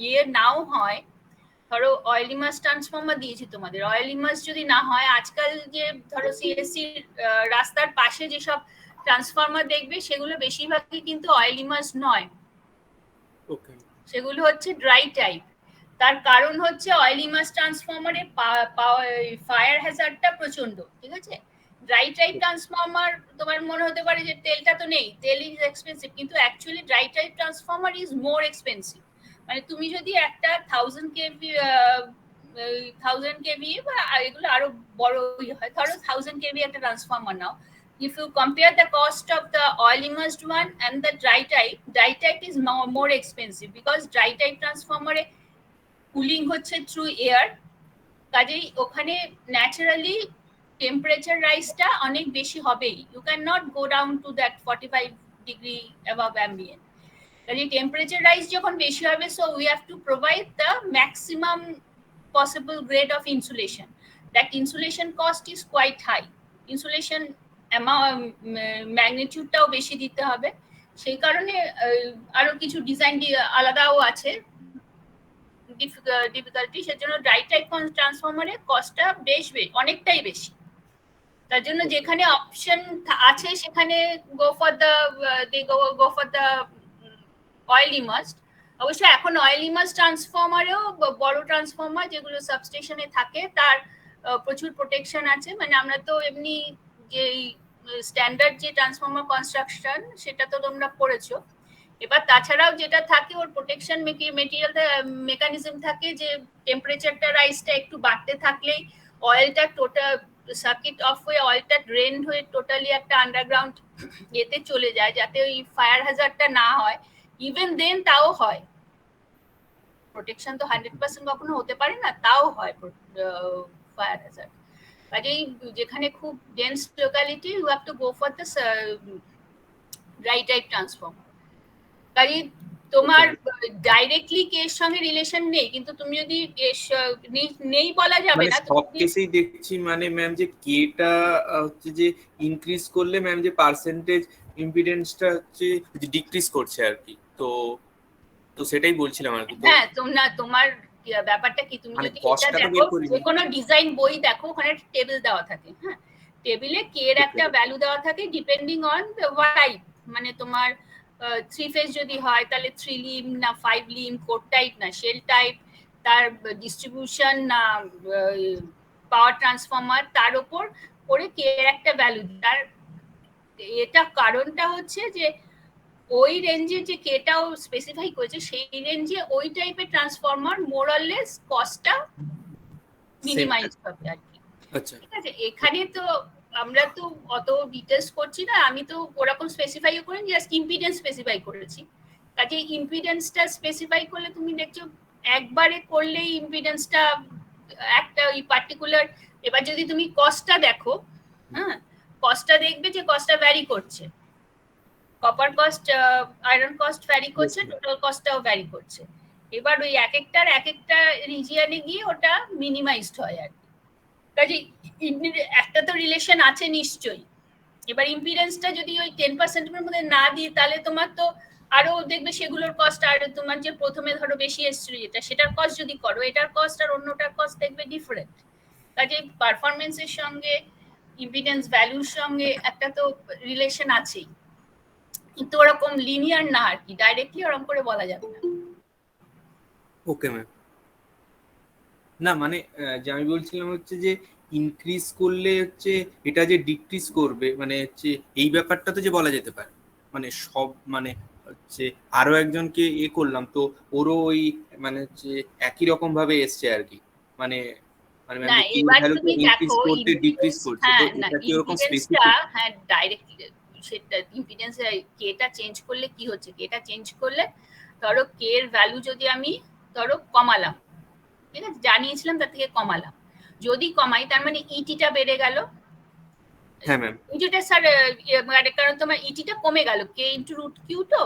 ইয়ে নাও হয়, ধরো অয়েল ইমার্স ট্রান্সফর্মার দিয়েছি তোমাদের, অয়েল ইমার্স যদি না হয়, আজকাল যে ধরো সিএসসি রাস্তার পাশে যেসব ট্রান্সফর্মার দেখবে সেগুলো বেশিরভাগই কিন্তু অয়েল ইমার্স নয়, সেগুলো হচ্ছে ড্রাই টাইপ। তার কারণ হচ্ছে অয়েল ইমার্স ট্রান্সফর্মারে ফায়ার হ্যাজার্ডটা প্রচন্ড, ঠিক আছে। ড্রাই টাইপ ট্রান্সফর্মার তোমার মনে হতে পারে যে তেলটা তো নেই, তেল ইজ এক্সপেন্সিভ, কিন্তু actually dry type transformer is more expensive. মানে তুমি যদি একটা 1000 কেভি বা এগুলো আরো বড় হয়, ধরো 1000 কেভি একটা transformer now, if you compare the cost of the oil immersed one and the dry type is more expensive because dry type transformer A cooling হচ্ছে through air, কাজেই ওখানে ন্যাচারালি টেম্পারেচার রাইজটা অনেক বেশি হবেই, you cannot go down to that 45 degree above ambient। কাজেই temperature rise যখন বেশি হবে, so we have to provide the maximum possible grade of insulation. That insulation cost is quite high, insulation ম্যাগনিটিউডটাও বেশি দিতে হবে, সেই কারণে আরো কিছু ডিজাইন আলাদাও আছে ডিফিকাল্টি, সেজন্য ড্রাই টাইপ ট্রান্সফর্মারের কস্টটা অনেকটাই বেশি। তার জন্য যেখানে অপশন আছে সেখানে গো ফর দ্য অয়েল ইমার্সড। অবশ্য এখন অয়েল ইমার্স ট্রান্সফর্মারেও বড় ট্রান্সফর্মার যেগুলো সাবস্টেশনে থাকে তার প্রচুর প্রোটেকশন আছে, মানে আমরা তো এমনি যে স্ট্যান্ডার্ড যে ট্রান্সফর্মার কনস্ট্রাকশন সেটা তো তোমরা পড়েছো। এবার তাছাড়াও যেটা থাকে ওর প্রোটেকশন মেটেরিয়াল মেকানিজম থাকে যে টেম্পারেচারটা রাইজটা একটু বাড়তে থাকলেই অয়েলটা টোটাল সার্কিট অফ হয়ে অয়েলটা ড্রেন হয়ে টোটালি একটা আন্ডারগ্রাউন্ড এতে চলে যায়, যাতে ওই ফায়ার হ্যাজার্ডটা না হয়। ইভেন দেন তাও হয়, প্রোটেকশন তো 100% কখনো হতে পারে না, তাও হয় ফায়ার হ্যাজার্ড। কাজেই যেখানে খুব dense locality you have to go for the dry type transformer. কাজেই তোমার ডাইরেক্টলি কের সঙ্গে রিলেশন নেই, কিন্তু তুমি যদি নেই বলা যাবে না, সব কেসেই দেখছি মানে ম্যাম যে কেটা হচ্ছে যে ইনক্রিজ করলে ম্যাম যে পার্সেন্টেজ ইম্পিডেন্সটা হচ্ছে ডিক্রিজ করছে আর কি, তো সেটাই বলছিলাম আর কি। হ্যাঁ, তোমার ব্যাপারটা কি, তুমি যদি এটা দেখো যে কোনো ডিজাইন বই দেখো, ওখানে টেবিল দেওয়া থাকে, হ্যাঁ, টেবিলে কে এর একটা ভ্যালু দেওয়া থাকে ডিপেন্ডিং অন টাইপ, মানে তোমার 3 ফেজ যদি হয় তাহলে 3 লিম না 5 লিম, কোর টাইপ না শেল টাইপ, তার ডিস্ট্রিবিউশন না পাওয়ার ট্রান্সফর্মার, তার উপর করে কে এর একটা ভ্যালু। তার এটা কারণটা হচ্ছে যে ওই রেঞ্জে যে কেটাও স্পেসিফাই করেছে সেই রেঞ্জে ওই টাইপের ট্রান্সফর্মার মোর অর লেস কস্টটা মিনিমাইজ হবে আর কি। ঠিক আছে, এখানে তো আমরা তো অত ডিটেইলস করছি না, আমি তো ওরকম স্পেসিফাই করি, জাস্ট ইম্পিডেন্স স্পেসিফাই করেছি। কাজে ইম্পিডেন্সটা স্পেসিফাই করলে তুমি দেখছো একবারে করলেই ইম্পিডেন্সটা একটা ওই পার্টিকুলার। এবার যদি তুমি কস্টটা দেখো, হ্যাঁ, কস্টটা দেখবে যে কস্টটা ভ্যারি করছে, copper cost iron cost vary করছে, টোটাল কস্টটাও ভ্যারি করছে। এবার ওই এক একটা রিজিয়নে গিয়ে ওটা মিনিমাইজড হয় আর কি। কাজে একটা তো রিলেশন আছে নিশ্চয়ই। এবার ইম্পিডেন্সটা যদি ওই 10% এর মধ্যে না দিই তাহলে তোমার তো আরো দেখবে সেগুলোর কস্ট, আর তোমার যে প্রথমে ধরো বেশি এসেছিল যেটা সেটার কস্ট যদি করো, এটার কস্ট আর অন্যটার কস্ট দেখবে ডিফারেন্ট। কাজে পারফরমেন্সের সঙ্গে ইম্পিডেন্স ভ্যালুর সঙ্গে একটা তো রিলেশন আছেই, কিন্তু ওরকম লিনিয়ার না আর কি, ডাইরেক্টলি ওরকম করে বলা যাবে না। Okay ma'am. না মানে যে আমি বলছিলাম হচ্ছে যে ইনক্রিজ করলে হচ্ছে এটা যে ডিক্রিজ করবে, মানে হচ্ছে এই ব্যাপারটা তো যে বলা যেতে পারে, মানে সব মানে হচ্ছে আরো একজনকে করলাম তো ওরও ওই মানে হচ্ছে একই রকম ভাবে এসছে আর কি, মানে না এবার তুমি দেখো ডিক্রিজ করছে, তো এটা কি এরকম স্পেসিফিক? হ্যাঁ, ডাইরেক্টলি সেটা ইম্পিডেন্স কেটা চেঞ্জ করলে কি হচ্ছে, কেটা চেঞ্জ করলে ধরো কে এর ভ্যালু যদি আমি ধরো কমালাম, ঠিক আছে, জানিয়েছিলাম তার থেকে কমালাম, যদি কমাই তার মানে ইটিটা বেড়ে গেল। হ্যাঁ ম্যাম, ইটিটা স্যার কারণ তোমার ইটিটা কমে গেল, কে ইনটু রুট কিউ, তো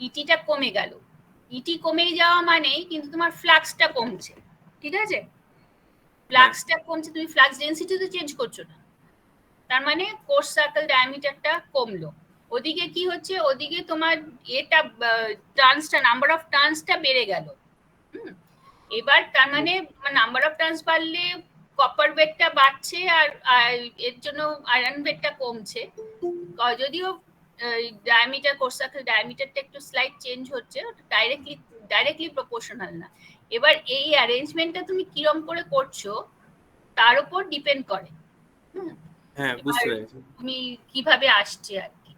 ইটিটা কমে গেল, ইটি কমে যাওয়া মানে কিন্তু তোমার ফ্লাক্সটা কমছে, ঠিক আছে, ফ্লাক্সটা কমছে, তুমি ফ্লাক্স ডেনসিটি তো চেঞ্জ করছো না, তার মানে কোর সার্কেল ডায়ামিটারটা কমলো। ওদিকে কি হচ্ছে, ওদিকে তোমার এটা টার্নসটা, নাম্বার অফ টার্নসটা বেড়ে গেল। এবার তার মানে নাম্বার অফ টার্নস বাড়লে কপার ওয়েটটা বাড়ছে আর এর জন্য আয়রন ওয়েটটা কমছে। যদিও ডায়ামিটার, কোর সার্কেল ডায়ামিটারটা একটু স্লাইট চেঞ্জ হচ্ছে, ডাইরেক্টলি প্রপোর্শনাল না। এবার এই অ্যারেঞ্জমেন্টটা তুমি কিরম করে করছো তার উপর ডিপেন্ড করে। হ্যাঁ, বুঝতে পেরেছি। তুমি কিভাবে আসছে আর কি।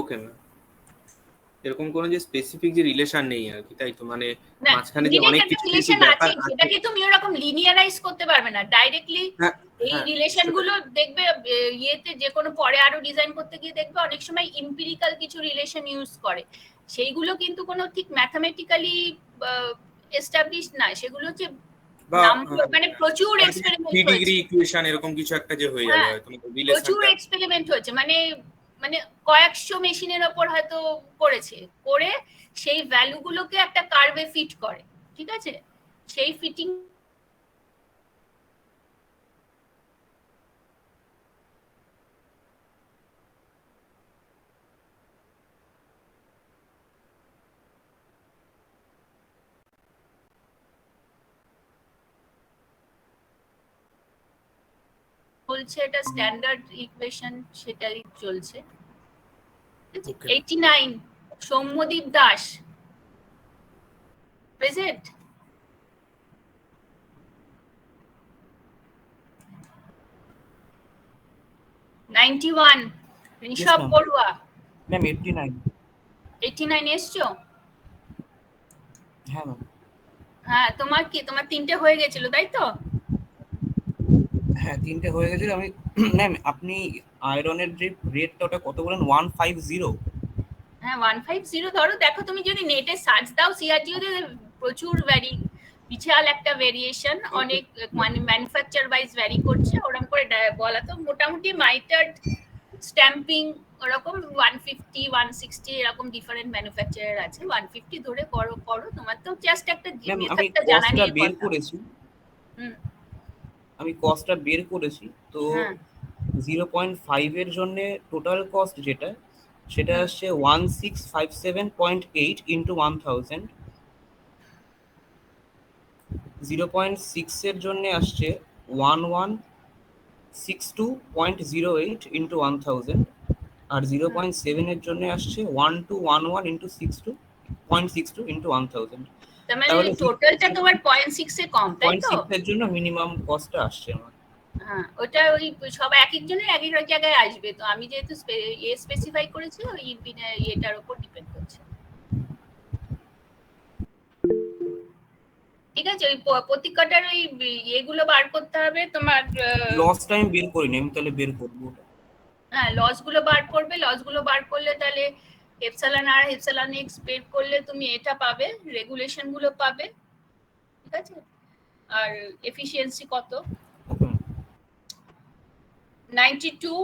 ওকে ম্যাম, এরকম কোনো যে স্পেসিফিক যে রিলেশন নেই আর কি, তাই তো? মানে মাঝখানে যে অনেক কিছু রিলেশন ব্যাপার আছে, সেটাকে তুমি ওরকম লিনিয়ারাইজ করতে পারবে না ডাইরেক্টলি। এই রিলেশন গুলো দেখবে ইয়েতে যে কোনো পরে আরো ডিজাইন করতে গিয়ে দেখবে অনেক সময় ইম্পিরিক্যাল কিছু রিলেশন ইউজ করে, সেইগুলো কিন্তু কোনো ঠিক ম্যাথমেটিক্যালি এস্টাবলিশ না, সেগুলো হচ্ছে মানে প্রচুর এক্সপেরিমেন্ট হয়েছে। ডিগ্রি ইকুয়েশন এরকম কিছু একটা যে হয়ে যাবে হয়তো প্রচুর এক্সপেরিমেন্ট হয়েছে, মানে কয়েকশো মেশিনের ওপর হয়তো করেছে, করে সেই ভ্যালুগুলোকে একটা কার্ভে ফিট করে, ঠিক আছে? সেই ফিটিং চলছে, এটা স্ট্যান্ডার্ড ইকুয়েশন সেটাই চলছে। 89 সৌম্যদীপ দাস প্রেজেন্ট। 91 ঋষভ বড়ুয়া। ম্যাম 89 এসছো? হ্যাঁ ম্যাম। হ্যাঁ, তোমার কি, তোমার 3টে হয়ে গেছিল তাই তো? হ্যাঁ 3টে হয়ে গেছিল। আমি ম্যাম আপনি আয়রনের যে রেটটা ওটা কত বলেন? 150। হ্যাঁ 150 ধরো। দেখো তুমি যদি নেটে সার্চ দাও সিআরটিও তে প্রচুর বিশাল একটা ভেরিয়েশন, অনেক মানে ম্যানুফ্যাকচার ওয়াইজ ভ্যারি করছে, ওরকম করে বলা তো মোটামুটি মাইটার্ড স্ট্যাম্পিং ওরকম 150 160 এরকম ডিফারেন্ট ম্যানুফ্যাকচারার আছে। 150 ধরে করো তোমার তো জাস্ট একটা মেথডটা জানা নিয়ে বের করেছি। আমি কস্টটা বের করেছি তো 0.5 এর জন্য টোটাল কস্ট যেটা সেটা আসছে 1657.8 ইনটু 1000। 0.6 এর জন্য আসছে 1162.08 ইনটু 1000, আর 0.7 এর জন্য আসছে 1211 ইনটু 62.62 ইনটু 1000। তাহলে টোটালটা তোমার 0.6 এ কম, তাই তো? 0.6 এর জন্য মিনিমাম কস্টটা আসছে আমার। হ্যাঁ, ওটা ওই সব এক একজনের এক এক জায়গায় আসবে, তো আমি যেহেতু স্পেসিফাই করেছি ওই এটার উপর ডিপেন্ড করছে। ঠিক আছে, ওই প্রত্যেকটার ওই এগুলো বার করতে হবে তোমার। লস টাইম বের করিনি আমি, তাহলে বের করব। হ্যাঁ, লস গুলো বার করবে। লস গুলো বার করলে তাহলে এপসাইলন আর এপসাইলন এক্স বের করলে তুমি এটা পাবে, রেগুলেশন গুলো পাবে, ঠিক আছে? আর এফিশিয়েন্সি কত? 92।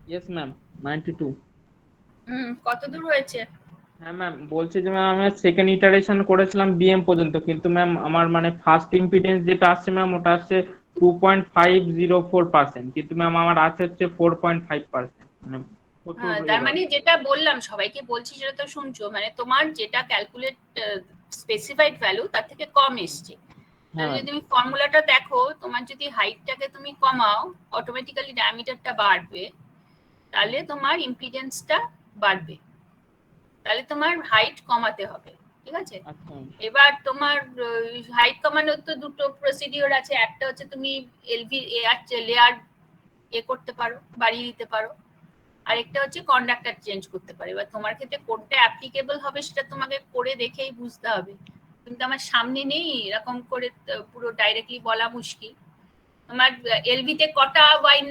Yes ma'am 92। কত দূর হয়েছে? হ্যাঁ ম্যাম, বলছি যে ম্যাম আমি সেকেন্ড ইটারেশন করেছিলাম বিএম পর্যন্ত, কিন্তু ম্যাম আমার মানে ফার্স্ট ইম্পিডেন্স যেটা আসছে ম্যাম ওটা আসছে 2.504%, কিন্তু ম্যাম আমার আছে হচ্ছে 4.5%। মানে তার মানে যেটা বললাম সবাইকে বলছি সেটা তো শুনছো, মানে তোমার যেটা ক্যালকুলেট স্পেসিফাইড ভ্যালু তার থেকে কম এসছে। যদি তুমি ফর্মুলাটা দেখো, তোমার যদি হাইটটাকে তুমি কমাও অটোমেটিক্যালি ডায়ামিটারটা বাড়বে, তাহলে তোমার ইম্পিডেন্সটা বাড়বে, তাহলে তোমার হাইট কমাতে হবে, ঠিক আছে? এবার তোমার হাইট কমানোর তো দুটো প্রসিডিওর আছে। একটা হচ্ছে তুমি এলভি লেয়ার করতে পারো, বাড়িয়ে দিতে পারো, আরেকটা হচ্ছে কন্ডাক্টর চেঞ্জ করতে পারো। এবার তোমার ক্ষেত্রে কোনটা অ্যাপ্লিকেবল হবে সেটা তোমাকে করে দেখেই বুঝতে হবে, কিন্তু আমার সামনে নেই, এরকম করে পুরো ডাইরেক্টলি বলা মুশকিল। তোমার এলভি তে কটা ওয়াইন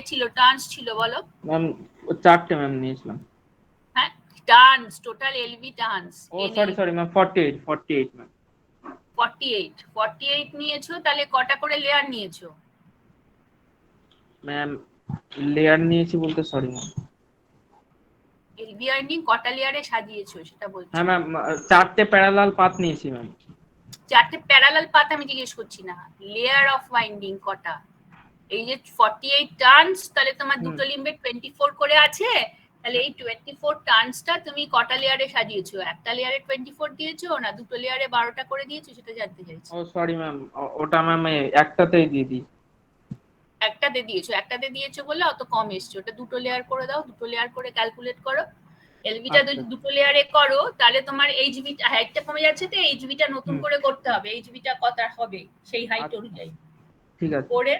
ছিল, টার্নস ছিল বলো? ম্যাম 4টে ম্যাম নিয়েছিলাম। হ্যাঁ, টার্নস, টোটাল এলভি টার্নস। ও সরি ম্যাম, 48 ম্যাম। 48 নিয়েছো, তাহলে কটা করে লেয়ার নিয়েছো? ম্যাম লেয়ার নিয়েছি বলতে সরি ম্যাম, এলভি আর্নিং কটা লেয়ারে সাজিয়েছো সেটা বলছো? হ্যাঁ ম্যাম 4টে প্যারালাল পাথ নিয়েছি ম্যাম। চারটে প্যারালাল পাথ আমি জিজ্ঞেস করছি না, লেয়ার অফ ওয়াইন্ডিং কটা? এই যে 48 টার্নস, তাহলে তোমার দুটো লিম্বে 24 করে আছে, তাহলে এই 24 টার্নসটা তুমি কটা লেয়ারে সাজিয়েছো? একটা লেয়ারে 24 দিয়েছো না দুটো লেয়ারে 12টা করে দিয়েছো, সেটা জানতে চাইছি। ও সরি ম্যাম, ওটা ম্যাম একটাতেই দিয়ে দিই। একটাতে দিয়েছো বলে অত কম এসছে, ওটা দুটো লেয়ার করে দাও, দুটো লেয়ার করে ক্যালকুলেট করো। এলভিটা যদি দুটো লেয়ারে করো তাহলে তোমার এইচভি হাইটটা কমে যাচ্ছে, তো এইচভিটা নতুন করে করতে হবে, এইচভিটা কত হবে সেই হাইট অনুযায়ী ঠিক আছে করে।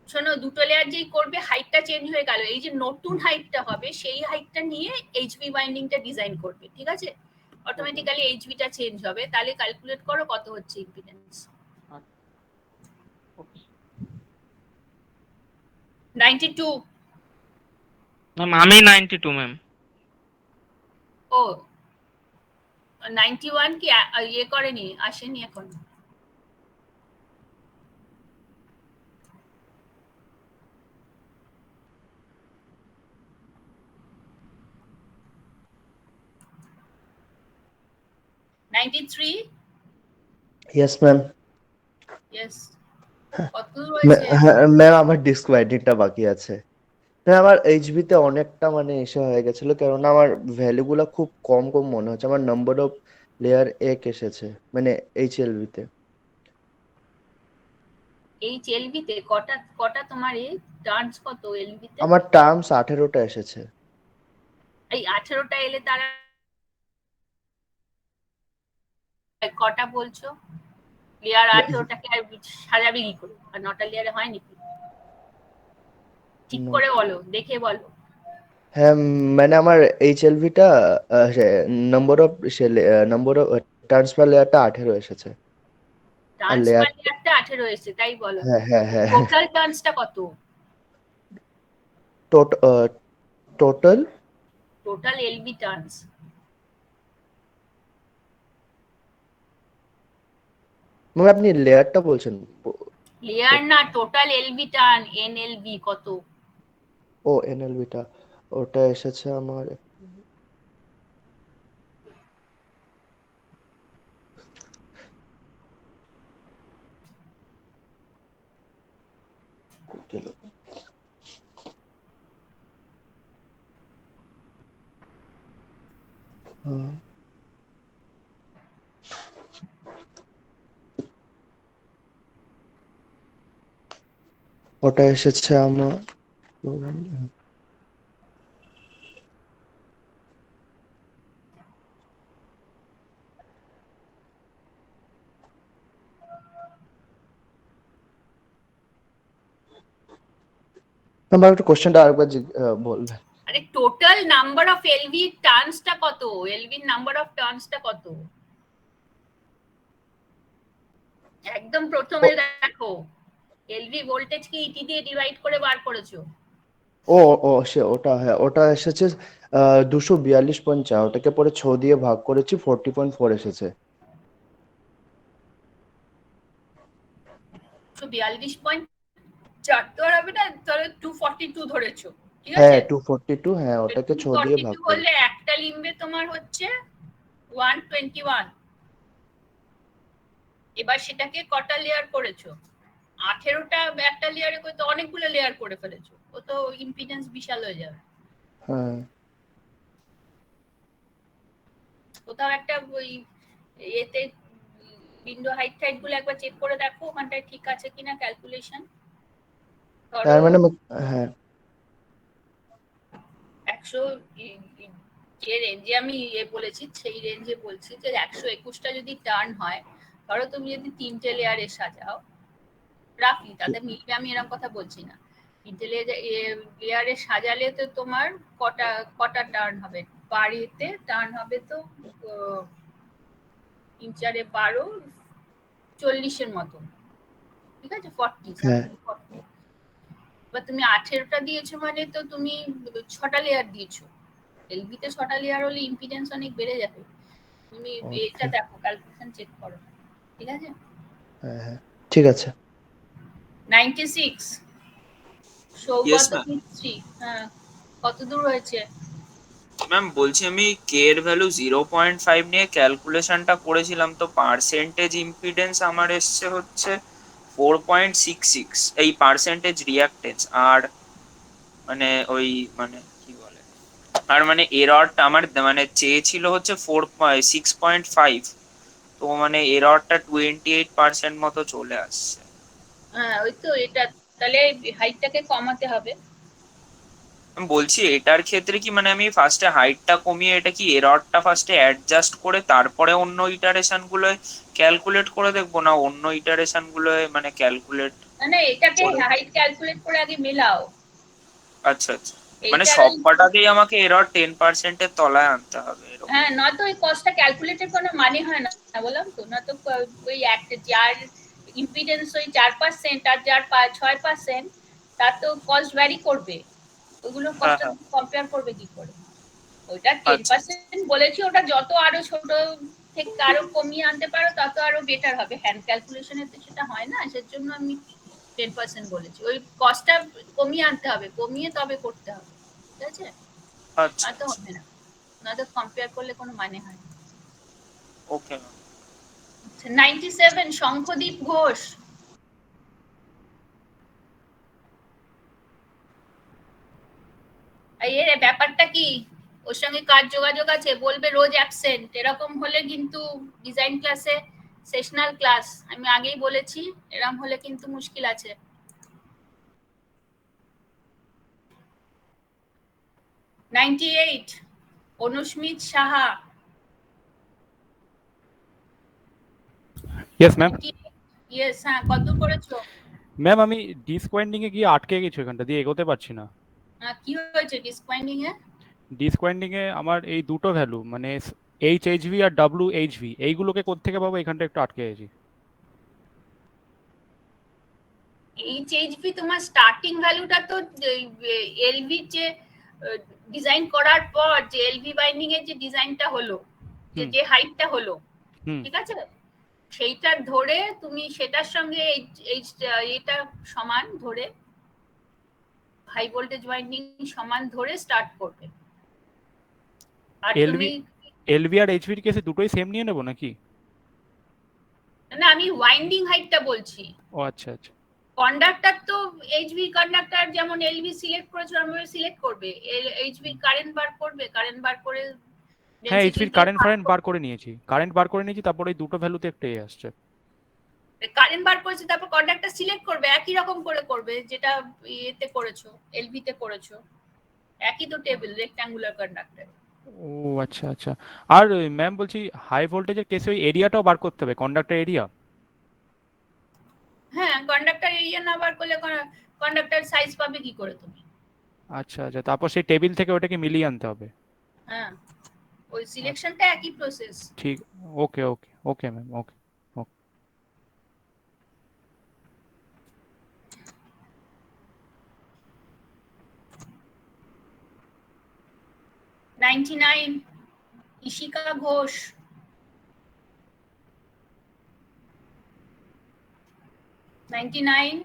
শোনো, দুটো লেয়ার যেই করবে হাইটটা চেঞ্জ হয়ে গেল, এই যে নতুন হাইটটা হবে সেই হাইটটা নিয়ে এইচভি বাইন্ডিংটা ডিজাইন করবে, ঠিক আছে? অটোমেটিক্যালি এইচভিটা চেঞ্জ হবে, তাহলে ক্যালকুলেট করো কত হচ্ছে ইম্পিডেন্স। 92 ম্যাম, আমি 92 ম্যাম। ও 91 কি ইয়ে করেনি, আসেনি এখন? Yes ma'am. ইয়েস। কত রয়েছে? ম্যাম আমার ডিস্ক বাইন্ডিংটা বাকি আছে। আমার এইচবি তে অনেকটা মানে এসে হয়ে গেছিল, কারণ আমার ভ্যালুগুলো খুব কম কম মনে হচ্ছে। আমার নাম্বার অফ লেয়ার 1 এসেছে মানে এইচএলভি তে। এইচএলভি তে কটা তোমার এই টার্নস কত এলভি তে? আমার টার্মস 18টা এসেছে। এই 18টা এলে তারা কটা বলছো? লেয়ার 18টাকে আর সাজাবে কি করে? আর 9টা লেয়ারে হয় নাকি? ঠিক করে বলো, দেখে বলো। হ্যাঁ মানে আমার এইচএলভি টা নাম্বার অফ টার্মস পার লেয়ারটা 18 এসেছে। টার্নস পার লেয়ারটা 18 এসেছে, তাই বলো? হ্যাঁ হ্যাঁ হ্যাঁ। টোটাল টার্নসটা কত? টোটাল এলভি টার্নস মানে আপনি লেয়ারটা বলছেন? লেয়ার না, টোটাল এলভি টার্ন, এনএলভি কত? ও এনএলভি টা ওটা এসেছে আমার ওটা এসেছে আমার আমার একটা কোশ্চেনটা আরেকবার বলবেন। আরে টোটাল নাম্বার অফ এলভি টার্নসটা কত? এলভি নাম্বার অফ টার্নসটা কত? একদম প্রথমে দেখো, এলভি ভোল্টেজকে ইটি দিয়ে ডিভাইড করে বার করেছো। ও ও ওটা হ্যাঁ, ওটা এসেছে 242.4, ওটাকে পরে 6 দিয়ে ভাগ করেছি 40.4 এসেছে। 242.4 তো হবে না, তাহলে 242 ধরেছো, ঠিক আছে? হ্যাঁ 242, হ্যাঁ ওটাকে 6 দিয়ে ভাগ 242 করলে একটা লিম্বে তোমার হচ্ছে 121। এবার সেটাকে কটা লেয়ার করেছো? 18টা একটা লেয়ারে করে তো অনেকগুলো লেয়ার করে ফেলেছো, ও তো ইম্পিডেন্স বিশাল হয়ে যাবে। হ্যাঁ কোথাও একটা ওই এতে উইন্ডো হাইট গুলো একবার চেক করে দেখো ওখানটায় ঠিক আছে কিনা ক্যালকুলেশন। তার মানে হ্যাঁ 100 যে রেঞ্জে আমি বলেছি সেই রেঞ্জে বলছি যে 121টা যদি টার্ন হয়, ধরো তুমি যদি 3টে লেয়ারে সাজাও রাফলি, তাতে মিলবে আমি এরকম কথা বলছি না, 3টে লেয়ারে সাজালে তো তোমার কটা টার্ন হবে? বাড়িতে টার্ন হবে তো 3 4 12 40-এর মতো, ঠিক আছে? 40 এবার তুমি 18টা দিয়েছো মানে তো তুমি 6টা লেয়ার দিয়েছো। এলবি তে 6টা লেয়ার হলে ইম্পিডেন্স অনেক বেড়ে যাবে। তুমি এটা দেখো, ক্যালকুলেশন চেক করো, ঠিক আছে? হ্যাঁ হ্যাঁ ঠিক আছে। 96 সৌগত মিস্ত্রি, হ্যাঁ কত দূর হয়েছে? ম্যাম বলছি আমি কে এর ভ্যালু 0.5 নিয়ে ক্যালকুলেশনটা করেছিলাম, তো পার্সেন্টেজ ইম্পিডেন্স আমার এসছে হচ্ছে 4.66, এই পার্সেন্টেজ রিঅ্যাক্টেন্স। আর মানে ওই মানে কি বলে, আর মানে এররটা আমার মানে চেয়েছিল হচ্ছে 6.5, তো মানে এররটা 28% মতো চলে আসছে। হ্যাঁ ওই তো এটা, তাহলে হাইটটাকে কমাতে হবে। আমি বলছি এটার ক্ষেত্রে কি মানে আমি ফার্স্টে হাইটটা কমিয়ে এটা কি এররটা ফার্স্টে অ্যাডজাস্ট করে তারপরে অন্য ইটারেশন গুলোয় ক্যালকুলেট করে দেখবো, না অন্য ইটারেশন গুলোয় মানে ক্যালকুলেট মানে এটাকে করে? হাইট ক্যালকুলেট করে আগে মেলাও। আচ্ছা আচ্ছা, মানে এইটার সব কটাতেই আমাকে এরর 10% এর তলায় আনতে হবে এরকম? হ্যাঁ, নয়তো ওই কস্টটা ক্যালকুলেটের কোনো মানে হয় না, বললাম তো। নয়তো ওই একটা যার ইম্পিডেন্স ওই 4% আর যার 6%, তার তো কস্ট ভ্যারি করবে। ওইগুলো হ্যাঁ কস্ট হ্যাঁ, কম্পেয়ার করবে কি করে? ওইটা আচ্ছা 10% বলেছি, ওটা যত আরো ছোট থেকে আরো কমিয়ে আনতে পারো তত আরো বেটার হবে। হ্যান্ড ক্যালকুলেশনে তো সেটা হয় না, সেজন্য আমি 10% বলেছি। ওই কস্টটা কমিয়ে আনতে হবে, কমিয়ে তবে করতে হবে, ঠিক আছে? আচ্ছা নয়তো হবে না, নয়তো কম্পেয়ার করলে কোনো মানে হয় না। Okay ma'am. 97 শঙ্খদীপ ঘোষ। এর ব্যাপারটা কি? ওর সঙ্গে কার যোগাযোগ আছে? বলবে রোজ অ্যাবসেন্ট, এরকম হলে কিন্তু ডিজাইন ক্লাসে সেশনাল ক্লাস, আমি আগেই বলেছি, এরকম হলে কিন্তু মুশকিল আছে। 98 Anusmita Saha. Yes ma'am. Yes, হ্যাঁ, কত করেছো? ম্যাম আমি ডিস্কোয়াইন্ডিং এ গিয়ে আটকে গেছি, ওখানটা দিয়ে এগোতে পারছি না। কি হয়েছে ডিসপয়েন্টিং এ? ডিস্কোয়াইন্ডিং এ আমার এই দুটো ভ্যালু মানে এইচএইচভি আর ডব্লিউএইচভি এইগুলোকে কোত্থেকে পাবো, এখানটা একটু আটকে গেছি। এইচএইচভি তোমার স্টার্টিং ভ্যালুটা তো এলভি যে ডিজাইন করার পর যে এলভি বাইন্ডিং এর যে ডিজাইনটা হলো, যে হুম যে হাইটটা হলো, হুম। ঠিক আছে, সেইটা ধরে তুমি সেটার সঙ্গে এটা সমান ধরে, হাই ভোল্টেজ ওয়াইন্ডিং সমান ধরে স্টার্ট করবে। আর এলভি তুমি, এলভি আর এইচভির কেসে দুটোই সেম নিয়ে নেবো নাকি? না আমি ওয়াইন্ডিং হাইটটা বলছি। ও আচ্ছা আচ্ছা। কন্ডাক্টর তো এইচভি কন্ডাক্টর যেমন এলভি সিলেক্ট করেছো আমরা সিলেক্ট করবে, এইচভি কারেন্ট বার করবে, কারেন্ট বার করে হ্যাঁ, ডেনসিটি এইচভির কারেন্ট ফারেন্ট বার করে নিয়েছি, কারেন্ট বার করে নিয়েছি, তারপরে এই দুটো ভ্যালুতে একটাই আসছে। কারেন্ট বার করেছে, তারপর কন্ডাক্টর সিলেক্ট করবে, একই রকম করে করবে যেটা এতে করেছো, এলভি তে করেছো, একই তো টেবিল রেক্ট্যাঙ্গুলার কন্ডাক্টর। ও আচ্ছা আচ্ছা। আর ম্যাম বলছি হাই ভোল্টেজের কেসে ওই এরিয়াটাও বার করতে হবে, কন্ডাক্টর এরিয়া? হ্যাঁ, কন্ডাক্টর এরিয়া না বার করলে কন্ডাক্টর সাইজ পাবে কি করে তুমি? আচ্ছা আচ্ছা, তারপর সেই টেবিল থেকে ওটাকে মিলিয়ে আনতে হবে। হ্যাঁ, ওই সিলেকশনটা একই প্রসেস। ঠিক। Okay okay okay ma'am, okay okay. 99 Ishika Ghosh. 99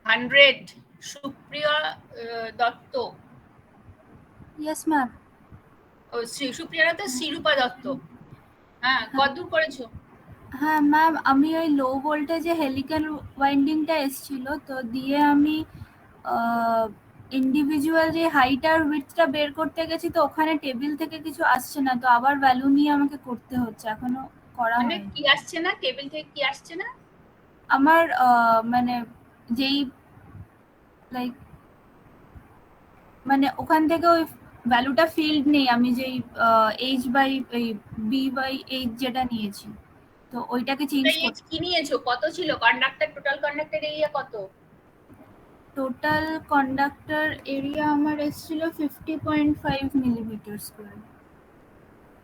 100 Supriya Datta. Yes ma'am. ও সুপ্রিয়া দত্ত, শিরূপা দত্ত। হ্যাঁ, কতদূর করেছো? হ্যাঁ ম্যাম, আমি ওই লো ভোল্টেজে হেলিক্যাল ওয়াইন্ডিংটা এসেছিল, তো দিয়ে আমি ইন্ডিভিজুয়াল যে হাইট আর উইডথটা বের করতে গেছি, তো ওখানে টেবিল থেকে কিছু আসছে না, তো আবার ভ্যালু নিয়ে আমাকে করতে হচ্ছে, এখনো করা মানে হয়নি। কি আসছে না? টেবিল থেকে কি আসছে না? আমার মানে যেই লাইক মানে ওখান থেকে ওই ভ্যালুটা ফিল্ড নেই, আমি যেই এইচ বাই এই বি বাই এইচ যেটা নিয়েছি, তো ওইটাকে চেঞ্জ করতে। কি নিয়েছো? কত ছিল কন্ডাক্টর? টোটাল কন্ডাক্টর এরিয়া কত? টোটাল কন্ডাক্টর এরিয়া আমার এসেছিল 50.5 মিলিমিটার স্কয়ার।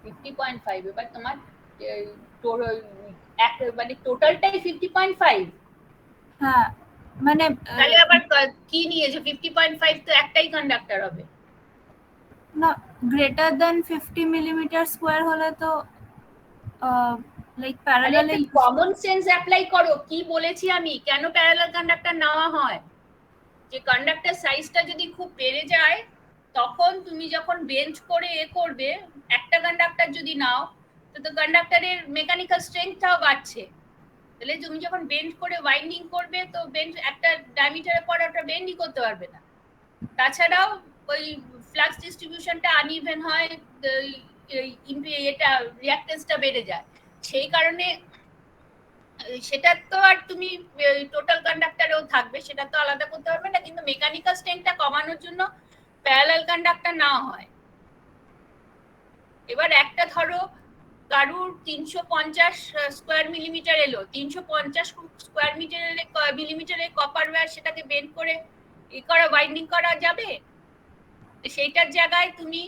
50.5। এবার তোমার মানে টোটালটাই 50.5। হ্যাঁ মানে তাহলে আবার কি নিয়েছো? 50.5 তো একটাই কন্ডাক্টর হবে। না গ্রেটার দেন 50 মিলিমিটার স্কোয়ার হলে তো লাইক প্যারালালে কমন সেন্স অ্যাপ্লাই করো। কি বলেছি আমি, কেন প্যারালাল কন্ডাক্টর নেওয়া হয়? যে কন্ডাক্টর সাইজটা যদি খুব বেড়ে যায়, তখন তুমি যখন বেঞ্চ করে করবে, একটা কন্ডাক্টর যদি নাও তো কন্ডাক্টরের মেকানিক্যাল স্ট্রেংথটাও বাড়ছে। তাহলে তুমি যখন বেন্ড করে ওয়াইন্ডিং করবে, তো বেন্ড একটা ডায়ামিটারের পর ওটা বেন্ডই করতে পারবে না। তাছাড়াও ওই ফ্লাক্স ডিস্ট্রিবিউশনটা আনইভেন হয়, এটা রিঅ্যাক্টেন্সটা বেড়ে যায়। সেই কারণে সেটা তো আর তুমি টোটাল কন্ডাক্টরেও থাকবে, সেটা তো আলাদা করতে পারবে না, কিন্তু মেকানিক্যাল স্ট্রেংথটা কমানোর জন্য প্যারালাল কন্ডাক্টর নেওয়া হয়। এবার একটা ধরো কারুর 350 স্কোয়ার মিলিমিটার এলো, 350 স্কোয়ার মিলিমিটারের কপার ওয়্যার, সেটাকে বেন্ড করে করা ওয়াইন্ডিং করা যাবে? সেইটার জায়গায় তুমি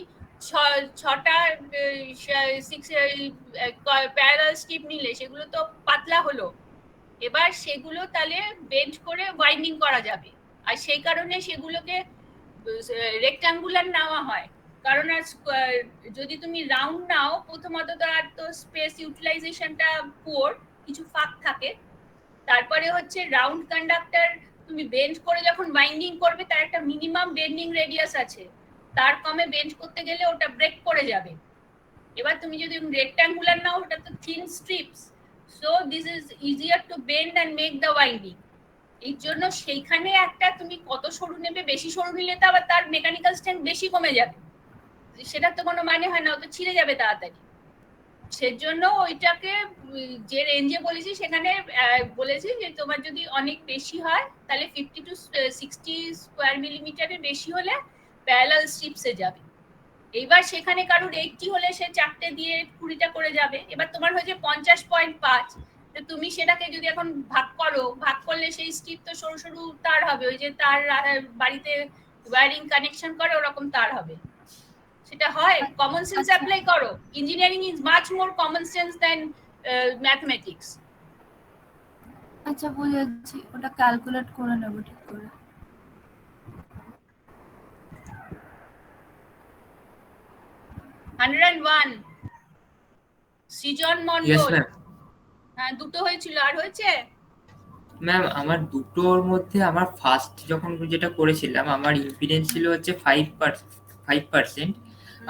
ছটা প্যারালাল স্ট্রিপ নিলে, সেগুলো তো পাতলা হলো, এবার সেগুলো তাহলে বেন্ড করে ওয়াইন্ডিং করা যাবে। আর সেই কারণে সেগুলোকে রেক্টাঙ্গুলার নেওয়া হয়। কারণ যদি তুমি রাউন্ড নাও, প্রথমত তার তো স্পেস ইউটিলাইজেশনটা পুয়ার, কিছু ফাঁক থাকে। তারপরে হচ্ছে রাউন্ড কন্ডাক্টর তুমি বেন্ড করে যখন বাইন্ডিং করবে, তার একটা মিনিমাম বেন্ডিং রেডিয়াস আছে, তার কমে বেন্ড করতে গেলে ওটা ব্রেক করে যাবে। এবার তুমি যদি রেক্টাঙ্গুলার নাও, ওটা তো thin strips, so this is easier two bend and make the winding. এই জন্য সেইখানে একটা তুমি কত সরু নেবে, বেশি সরু নিলে তো আবার তার মেকানিক্যাল স্ট্রেংথ বেশি কমে যাবে, সেটার তো কোনো মানে হয় না, তো ছিঁড়ে যাবে তাড়াতাড়ি। সেজন্য ওইটাকে যে রেঞ্জে বলেছি সেখানে বলেছি যে তোমার যদি অনেক বেশি হয়, তাহলে 50 to 60 স্কোয়ার মিলিমিটারের বেশি হলে প্যারালাল স্ট্রিপসে যাবে। এইবার সেখানে কারোর 80 হলে সে 4টে দিয়ে 20টা করে যাবে। এবার তোমার হয়েছে 50.5, তো তুমি সেটাকে যদি এখন ভাগ করো, ভাগ করলে সেই স্ট্রিপ তো সরু সরু তার হবে, ওই যে তার বাড়িতে ওয়্যারিং কানেকশন করে ওরকম তার হবে। সেটা হয়, কমন সেন্স অ্যাপ্লাই করো। Engineering is much more common sense than mathematics. আচ্ছা বুঝেছি, ওটা ক্যালকুলেট করে নেব ঠিক করে। সৃজন ইয়েস মন্ডল, ম্যাম। হ্যাঁ দুটো হয়েছিল, আর হয়েছে? ম্যাম আমার দুটোর মধ্যে আমার ফার্স্ট যখন যেটা করেছিলাম, আমার ইম্পিডেন্স ছিল হচ্ছে 5%,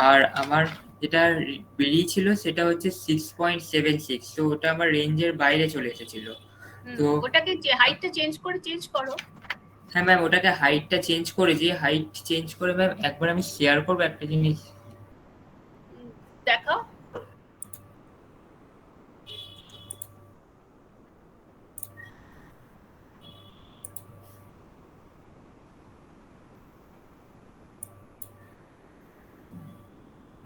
আর আমার যেটা বেরিয়েছিল সেটা হচ্ছে 6.76, তো ওটা আমার রেঞ্জের বাইরে চলে এসেছিল। তো ওটাকে হাইটটা চেঞ্জ করো। হ্যাঁ ম্যাম, ওটাকে হাইটটা চেঞ্জ করেছি। হাইট চেঞ্জ করে ম্যাম একবার আমি শেয়ার করবো একটা জিনিস, দেখো।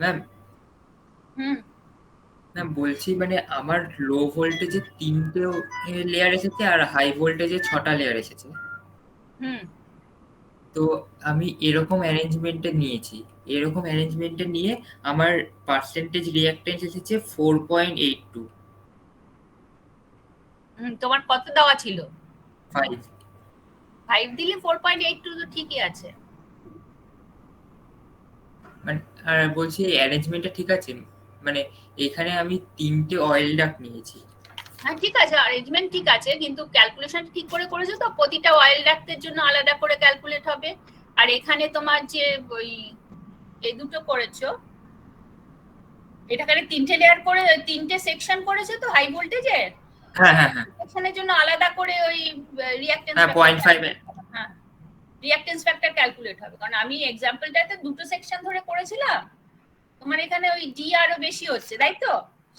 ম্যাম ম্যাম বলছি মানে আমার লো ভোল্টেজে 3টে লেয়ার এসেছে আর হাই ভোল্টেজে 6টা লেয়ার এসেছে। তো আমি এরকম অ্যারেঞ্জমেন্টে নিয়েছি, এরকম অ্যারেঞ্জমেন্টে নিয়ে আমার পার্সেন্টেজ রিঅ্যাক্টেন্স এসেছে 4.82। তোমার কত দেওয়া ছিল? 5 দিলে 4.82 তো ঠিকই আছে। মানে আর বলছি অ্যারেঞ্জমেন্টটা ঠিক আছে, মানে এখানে আমি 3টে অয়েল ডাক্ট নিয়েছি। হ্যাঁ ঠিক আছে, অ্যারেঞ্জমেন্ট ঠিক আছে, কিন্তু ক্যালকুলেশন ঠিক করে করেছো তো? প্রতিটা অয়েল ডাক্টের জন্য আলাদা করে ক্যালকুলেট হবে। আর এখানে তোমার যে ওই এই দুটো করেছো, এটাখানে 3টে লেয়ার করে 3টে সেকশন করেছো তো হাই ভোল্টেজের। হ্যাঁ হ্যাঁ হ্যাঁ, সেকশনের জন্য আলাদা করে ওই রিঅ্যাকটেন্স, হ্যাঁ 0.5 হ্যাঁ রিঅ্যাকটেন্স ফ্যাক্টর ক্যালকুলেট হবে। কারণ আমি এক্সাম্পলটাতে দুটো সেকশন ধরে করেছিলাম, তোমার এখানে ওই ডি আরো বেশি হচ্ছে, তাই তো?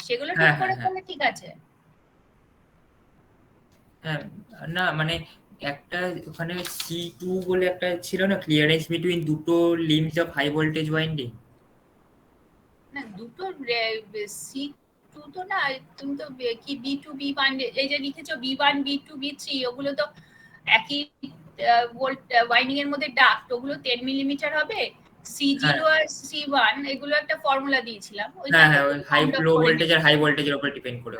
সেগুলো ঠিক করে করলে ঠিক আছে। হ্যাঁ না মানে একটা ওখানে C2 বলে একটা ছিল না, ক্লিয়ারেন্স বিটুইন দুটো limbs of high voltage winding. না দুটো C2 তো না, তুমি তো কি B2 B1 এই যে লিখেছো B1 B2 B3, ওগুলো তো একই ভোল্ট ওয়াইন্ডিং এর মধ্যে ডাক্ট, ওগুলো 10 মিলিমিটার হবে। C0 আর C1 এগুলো একটা ফর্মুলা দিয়েছিলাম, হ্যাঁ হ্যাঁ, ওই হাই লো ভোল্টেজ আর হাই ভোল্টেজের উপর ডিপেন্ড করে।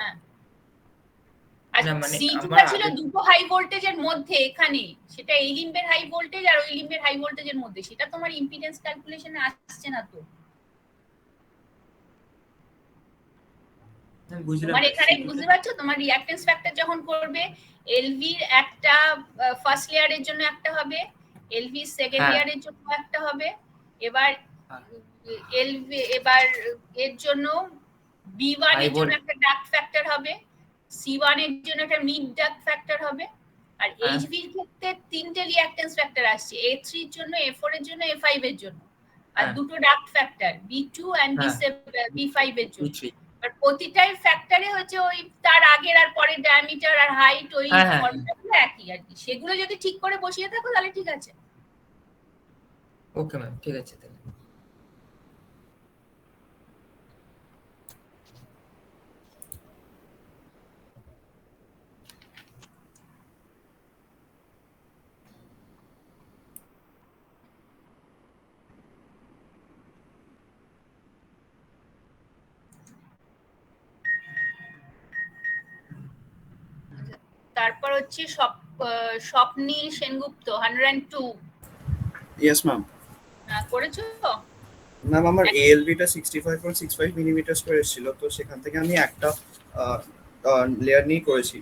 আর না মানে সিটা আমার ছিল আগে দুটো হাই ভোল্টেজের মধ্যে, এখানে সেটা এই লিম্বের হাই ভোল্টেজ আর ওই লিম্বের হাই ভোল্টেজের মধ্যে, সেটা তোমার ইম্পিডেন্স ক্যালকুলেশনে আসছে না তো। আমি বুঝলাম তোমার না এখানে সিটা বুঝতে পারছো, তোমার রিঅ্যাকট্যান্স ফ্যাক্টর যখন করবে, এলভির একটা ফার্স্ট লেয়ারের জন্য একটা হবে, এলভি সেকেন্ড হ্যাঁ লেয়ারের জন্য একটা হবে, এবার হ্যাঁ এলভি এবার এর জন্য বি1 হাই এর জন্য ভোল্ট একটা ডাক্ট ফ্যাক্টর হবে, সি1 এর জন্য একটা মিড ডাক্ট ফ্যাক্টর হবে, আর হ্যাঁ এইচভি এর ক্ষেত্রে তিনটে রিঅ্যাকট্যান্স ফ্যাক্টর আসছে, এ3 এর জন্য, এ4 এর জন্য, এ5 এর জন্য, আর হ্যাঁ দুটো ডাক্ট ফ্যাক্টর বি2 এন্ড হ্যাঁ বি5 এর জন্য। বুঝছি আর প্রতিটাই ফ্যাক্টরে হচ্ছে ওই তার আগের আর পরের ডায়ামিটার আর হাইট ওই হ্যাঁ হ্যাঁ ফর্মুলাগুলো একই আর কি, সেগুলো যদি ঠিক করে বসিয়ে থাকো তাহলে ঠিক আছে। ওকে ম্যাম ঠিক আছে তাহলে। তারপর হচ্ছে স্বপ্নীল সেনগুপ্ত 102 ইয়েস ম্যাম। করেছো? ম্যাম আমার এএলবিটা 65.65 মিলিমিটার স্কোয়ার এসেছিল, তো সেখান থেকে আমি একটা লেয়ার নিয়ে করেছি,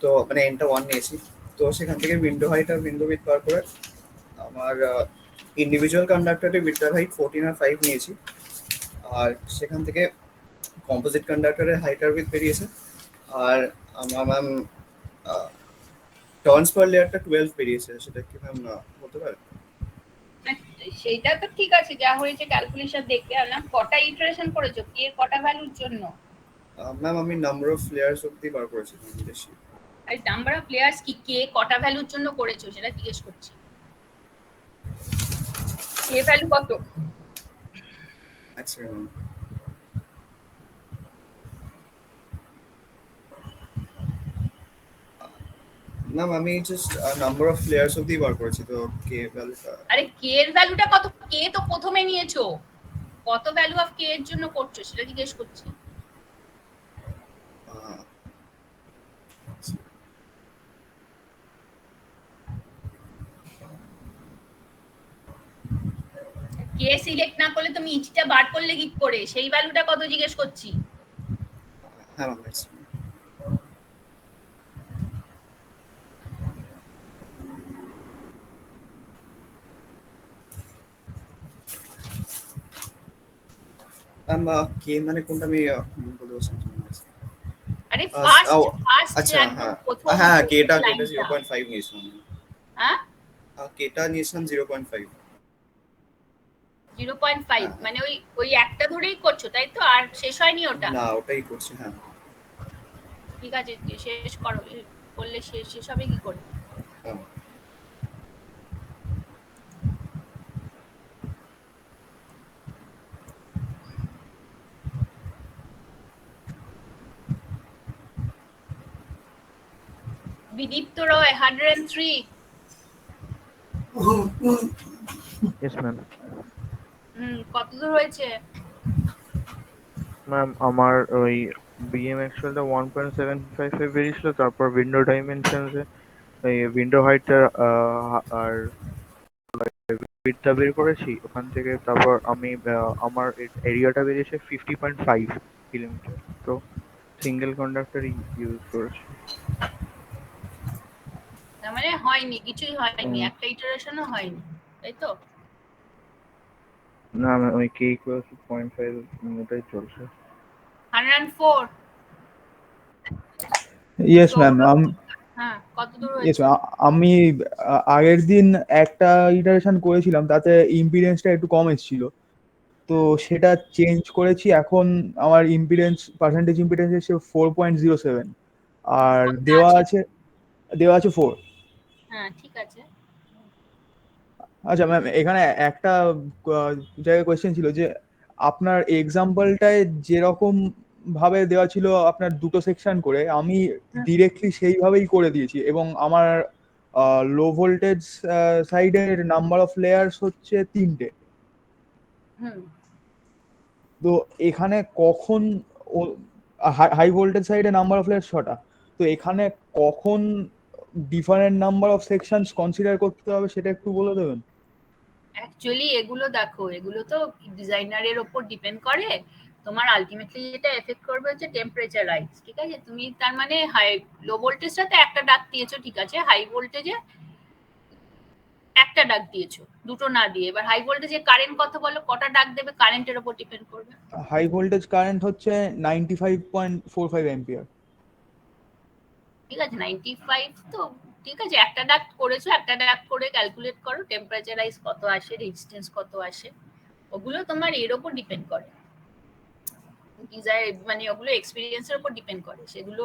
তো মানে এনটা 1 নিয়েছি, তো সেখান থেকে উইন্ডো হাইট আর উইন্ডো উইথ বার করে আমার ইন্ডিভিজুয়াল কন্ডাক্টরের উইডথ হাইট 14 আর 5 নিয়েছি, আর সেখান থেকে কম্পোজিট কন্ডাক্টরের হাইট আর উইথ বেরিয়েছে, আর আমার ম্যাম টার্নস পার লেয়ারটা 12 বেরিয়েছে, সেটা কি ম্যাম বলতে পারেন? সেইটা তো ঠিক আছে, যা হয়েছে ক্যালকুলেশন দেখতে আনলাম। কটা ইটারেশন করেছো, কে কটা ভ্যালুর জন্য? ম্যাম আমি নাম্বার অফ লেয়ার্স অবধি বার করেছি বেশি। আর নাম্বার অফ লেয়ার্স কি, কে কটা ভ্যালুর জন্য করেছো সেটা জিজ্ঞেস করছি। কে ভ্যালু কত? আচ্ছা ম্যাম, ম্যাম আমি জাস্ট নাম্বার অফ লেয়ার্স অবধি বার করেছি, তো কে ভ্যালুটা। আরে কে এর ভ্যালুটা কত? কে তো প্রথমে নিয়েছো, কত ভ্যালু অফ কে এর জন্য করছো সেটা জিজ্ঞেস করছি। কে সিলেক্ট না করলে তুমি ইচটা বার করলে কি করে, সেই ভ্যালুটা কত জিজ্ঞেস করছি। হ্যাঁ ম্যাম। কে মানে কোনটা আমি বলতে পারছি না। আরে ফার্স্ট আচ্ছা হ্যাঁ প্রথম হ্যাঁ, কেটা লাইনটা। 0.5 নিয়েছিলাম। হ্যাঁ কেটা নিয়েছিলাম 0.5। 0.5 মানে ওই একটা ধরেই করছো তাই তো, আর শেষ হয়নি ওটা? না ওটাই করছি। হ্যাঁ ঠিক আছে, শেষ করো, করলে শেষ হবে কি করে? হ্যাঁ। বিদীপ্ত রয় 103। Yes ma'am. কত দূর হয়েছে? ম্যাম আমার ওই বিএম অ্যাকচুয়ালটা 1.755 বেরিয়েছিল, তারপর উইন্ডো ডাইমেনশনসে এই উইন্ডো হাইটটা আর উইডথটা বের করেছি ওখান থেকে, তারপর আমি আমার এরিয়াটা বেরিয়েছে 50.5 কিলোমিটার, তো সিঙ্গেল কন্ডাক্টর ইউজ করেছি। তার মানে হয়নি, কিছুই হয়নি, একটা ইটারেশনও হয়নি তাই তো? না ম্যাম ওই কে ইকুয়ালস 0.5 ওটাই চলছে। 104। Yes ma'am. হ্যাঁ কত দূর ইয়েস হয়েছে? ম্যাম, আমি আগের দিন একটা ইটারেশন করেছিলাম, তাতে ইম্পিডেন্সটা একটু কম এসেছিল, তো সেটা চেঞ্জ করেছি। এখন আমার পার্সেন্টেজ ইম্পিডেন্স এসে 4.07, আর দেওয়া আছে 4। হ্যাঁ ঠিক আছে। আচ্ছা ম্যাম, এখানে একটা জায়গায় কোয়েশ্চেন ছিল যে আপনার এক্সাম্পলটায় যেরকম ভাবে দেওয়া ছিল আপনার দুটো সেকশন করে, আমি ডিরেক্টলি সেইভাবেই করে দিয়েছি, এবং আমার লো ভোল্টেজ সাইডের নাম্বার অফ লেয়ার্স হচ্ছে 3টে। তো এখানে কখন হাই ভোল্টেজ সাইডে নাম্বার অফ লেয়ার্স 6টা, তো এখানে কখন different number of sections consider করতে হবে সেটা একটু বলে দেবেন? অ্যাকচুয়ালি এগুলো দেখো, এগুলো তো ডিজাইনারের ওপর ডিপেন্ড করে। তোমার আলটিমেটলি যেটা এফেক্ট করবে হচ্ছে টেম্পারেচার রাইজ, ঠিক আছে? তুমি তার মানে হাই লো ভোল্টেজটাতে একটা ডাক দিয়েছো, ঠিক আছে, হাই ভোল্টেজে একটা ডাক দিয়েছো, দুটো না দিয়ে। এবার হাই ভোল্টেজে কারেন্ট কত বলো, কটা ডাক দেবে, কারেন্টের উপর ডিপেন্ড করবে। হাই ভোল্টেজ কারেন্ট হচ্ছে 95.45 অ্যাম্পিয়ার। ঠিক আছে, 95 তো ঠিক আছে, একটা ডাক করেছো, একটা ডাক করে ক্যালকুলেট করো টেম্পারেচার রাইজ কত আসে, রেজিস্ট্যান্স কত আসে। ওগুলো তোমার এর উপর ডিপেন্ড করে, মানে ওগুলো এক্সপিরিয়েন্সের উপর ডিপেন্ড করে। সেগুলো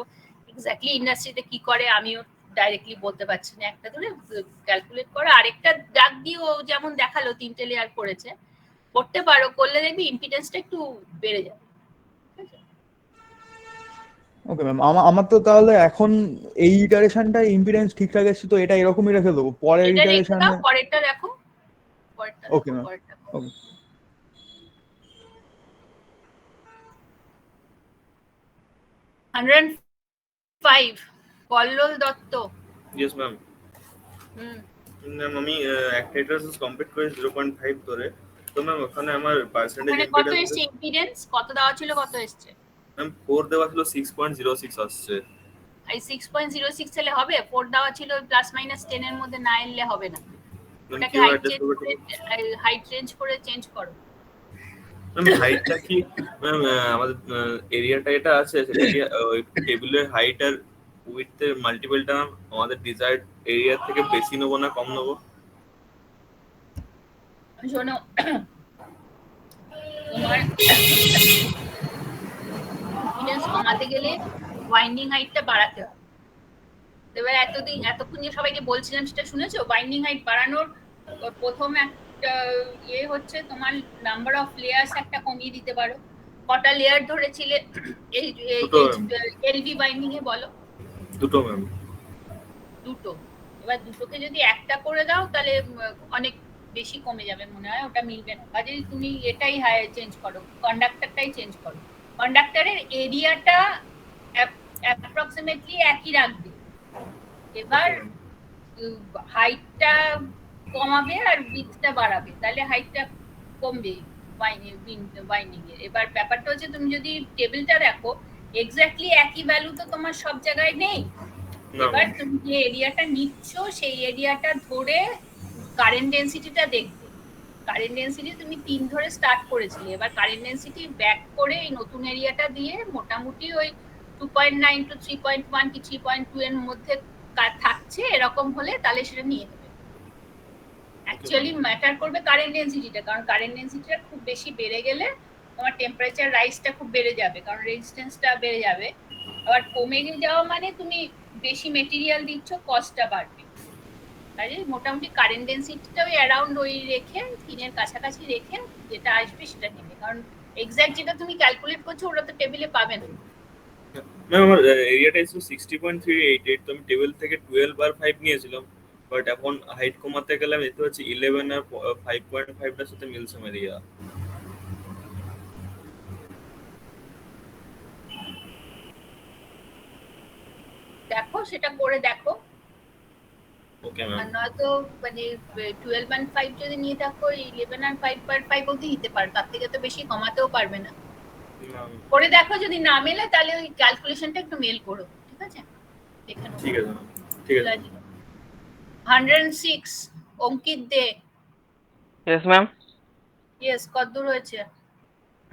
এক্স্যাক্টলি ইন্ডাস্ট্রিতে কি করে আমিও ডাইরেক্টলি বলতে পারছি না। একটা ধরে ক্যালকুলেট করো, আরেকটা ডাক দিয়ে ও যেমন দেখালো 3টে লেয়ার করেছে, করতে পারো, করলে দেখবি ইম্পিডেন্সটা একটু বেড়ে যাবে। ওকে ম্যাম, আমার তো তাহলে এখন এই ইটারেশনটা ইম্পিডেন্স ঠিকঠাক এসেছে, তো এটা এরকমই রেখে দেবো, পরের এটা রেখে ইটারেশনে। দাও, পরেরটা দেখো, পরেরটা ওকে দেখো, ম্যাম, পরেরটা। Okay. 105 Kallol Datta. Yes ma'am. হুম, ম্যাম আমি একটা ইটারেশন কমপ্লিট করে 0.5 ধরে, তো ম্যাম ওখানে আমার পার্সেন্টেজ ওখানে কত ইম্পিডেন্স এসছে ইম্পিডেন্স, কত দেওয়া ছিল, কত এসছে? ম্যাম 4 দেওয়া ছিল, 6.06 আসছে। এই 6.06 এলে হবে? 4 দেওয়া ছিল, প্লাস মাইনাস 10 এর মধ্যে না এলে হবে না। ওটাকে হাইট চেঞ্জ করে চেঞ্জ করো। ম্যাম হাইটটা কি ম্যাম আমাদের এরিয়াটা এটা আছে, সেটা কি ওই টেবিলের হাইট আর উইডথের মাল্টিপলটা আমাদের ডিজায়ার্ড এরিয়া থেকে বেশি নেবো না কম নেবো? শোনো, তোমার ইম্পিডেন্স কমাতে গেলে ওয়াইন্ডিং হাইটটা বাড়াতে হবে। এবার এতক্ষণ যে সবাইকে বলছিলাম সেটা শুনেছো? ওয়াইন্ডিং হাইট বাড়ানোর প্রথম একটা হচ্ছে তোমার নাম্বার অফ লেয়ার্স একটা কমিয়ে দিতে পারো। কটা লেয়ার ধরেছিলে এই এলভি বাইন্ডিং এ বলো? দুটো ম্যাম। দুটো। এবার দুটোকে যদি একটা করে দাও তাহলে অনেক বেশি কমে যাবে মনে হয়, ওটা মিলবে না। কাজে তুমি এটাই চেঞ্জ করো, কন্ডাক্টরটাই চেঞ্জ করো। কন্ডাক্টরের এরিয়াটা অ্যাপ্রক্সিমেটলি একই রাখবে। এবার হাইটটা কমাবে আর উইডথটা বাড়াবে, তাহলে হাইটটা কমবে বাইন্ডিং এর। এবার ব্যাপারটা হচ্ছে তুমি যদি টেবিলটা দেখো এক্স্যাক্টলি একই ভ্যালু তো তোমার সব জায়গায় নেই। এবার তুমি যে এরিয়াটা নিচ্ছ সেই এরিয়াটা ধরে কারেন্ট ডেনসিটিটা দেখবে। কারেন্ট ডেনসিটি তুমি 3 ধরে স্টার্ট করেছিলে, এবার কারেন্ট ডেনসিটি ব্যাক করে এই নতুন এরিয়াটা দিয়ে মোটামুটি ওই 2.9 টু 3.1 কি 3.2 এর মধ্যে থাকছে, এরকম হলে তাহলে সেটা নিয়ে নেবে। অ্যাকচুয়ালি ম্যাটার করবে কারেন্ট ডেনসিটিটা, কারণ কারেন্ট ডেনসিটিটা খুব বেশি বেড়ে গেলে তোমার টেম্পারেচার রাইজটা খুব বেড়ে যাবে, কারণ রেজিস্ট্যান্সটা বেড়ে যাবে। আবার কমে যাওয়া মানে তুমি বেশি মেটেরিয়াল দিচ্ছ, কস্টটা বাড়বে। তাই মোটামুটি কারেন্ট ডেনসিটিটা ওই অ্যারাউন্ড ওই রেখে 3 এর কাছাকাছি রেখে যেটা আসবে সেটা নেবে, কারণ এক্স্যাক্ট যেটা তুমি ক্যালকুলেট করছো ওটা তো টেবিলে পাবে না। ম্যাম আমার এরিয়াটা ছিল 60.388, তো আমি টেবিল থেকে 12 আর 5 নিয়েছিলাম, বাট এখন হাইট কমাতে গেলে আমি দেখতে পাচ্ছি 11 আর 5.5 টার সাথে মিলছে আমার এরিয়া। দেখো সেটা করে দেখো। Okay ma'am. আর নয়তো মানে 12 and 5 যদি নিয়ে থাকো 11 and 5.5 অবধি দিতে পারো, তার থেকে তো বেশি কমাতেও পারবে না। করে দেখো, যদি না মেলে তাহলে ওই ক্যালকুলেশনটা একটু মেল করো, ঠিক আছে? দেখে নাও। ঠিক আছে ম্যাম, ঠিক আছে। 106 Ankit Dey. Yes ma'am. Yes, কতদূর হয়েছে?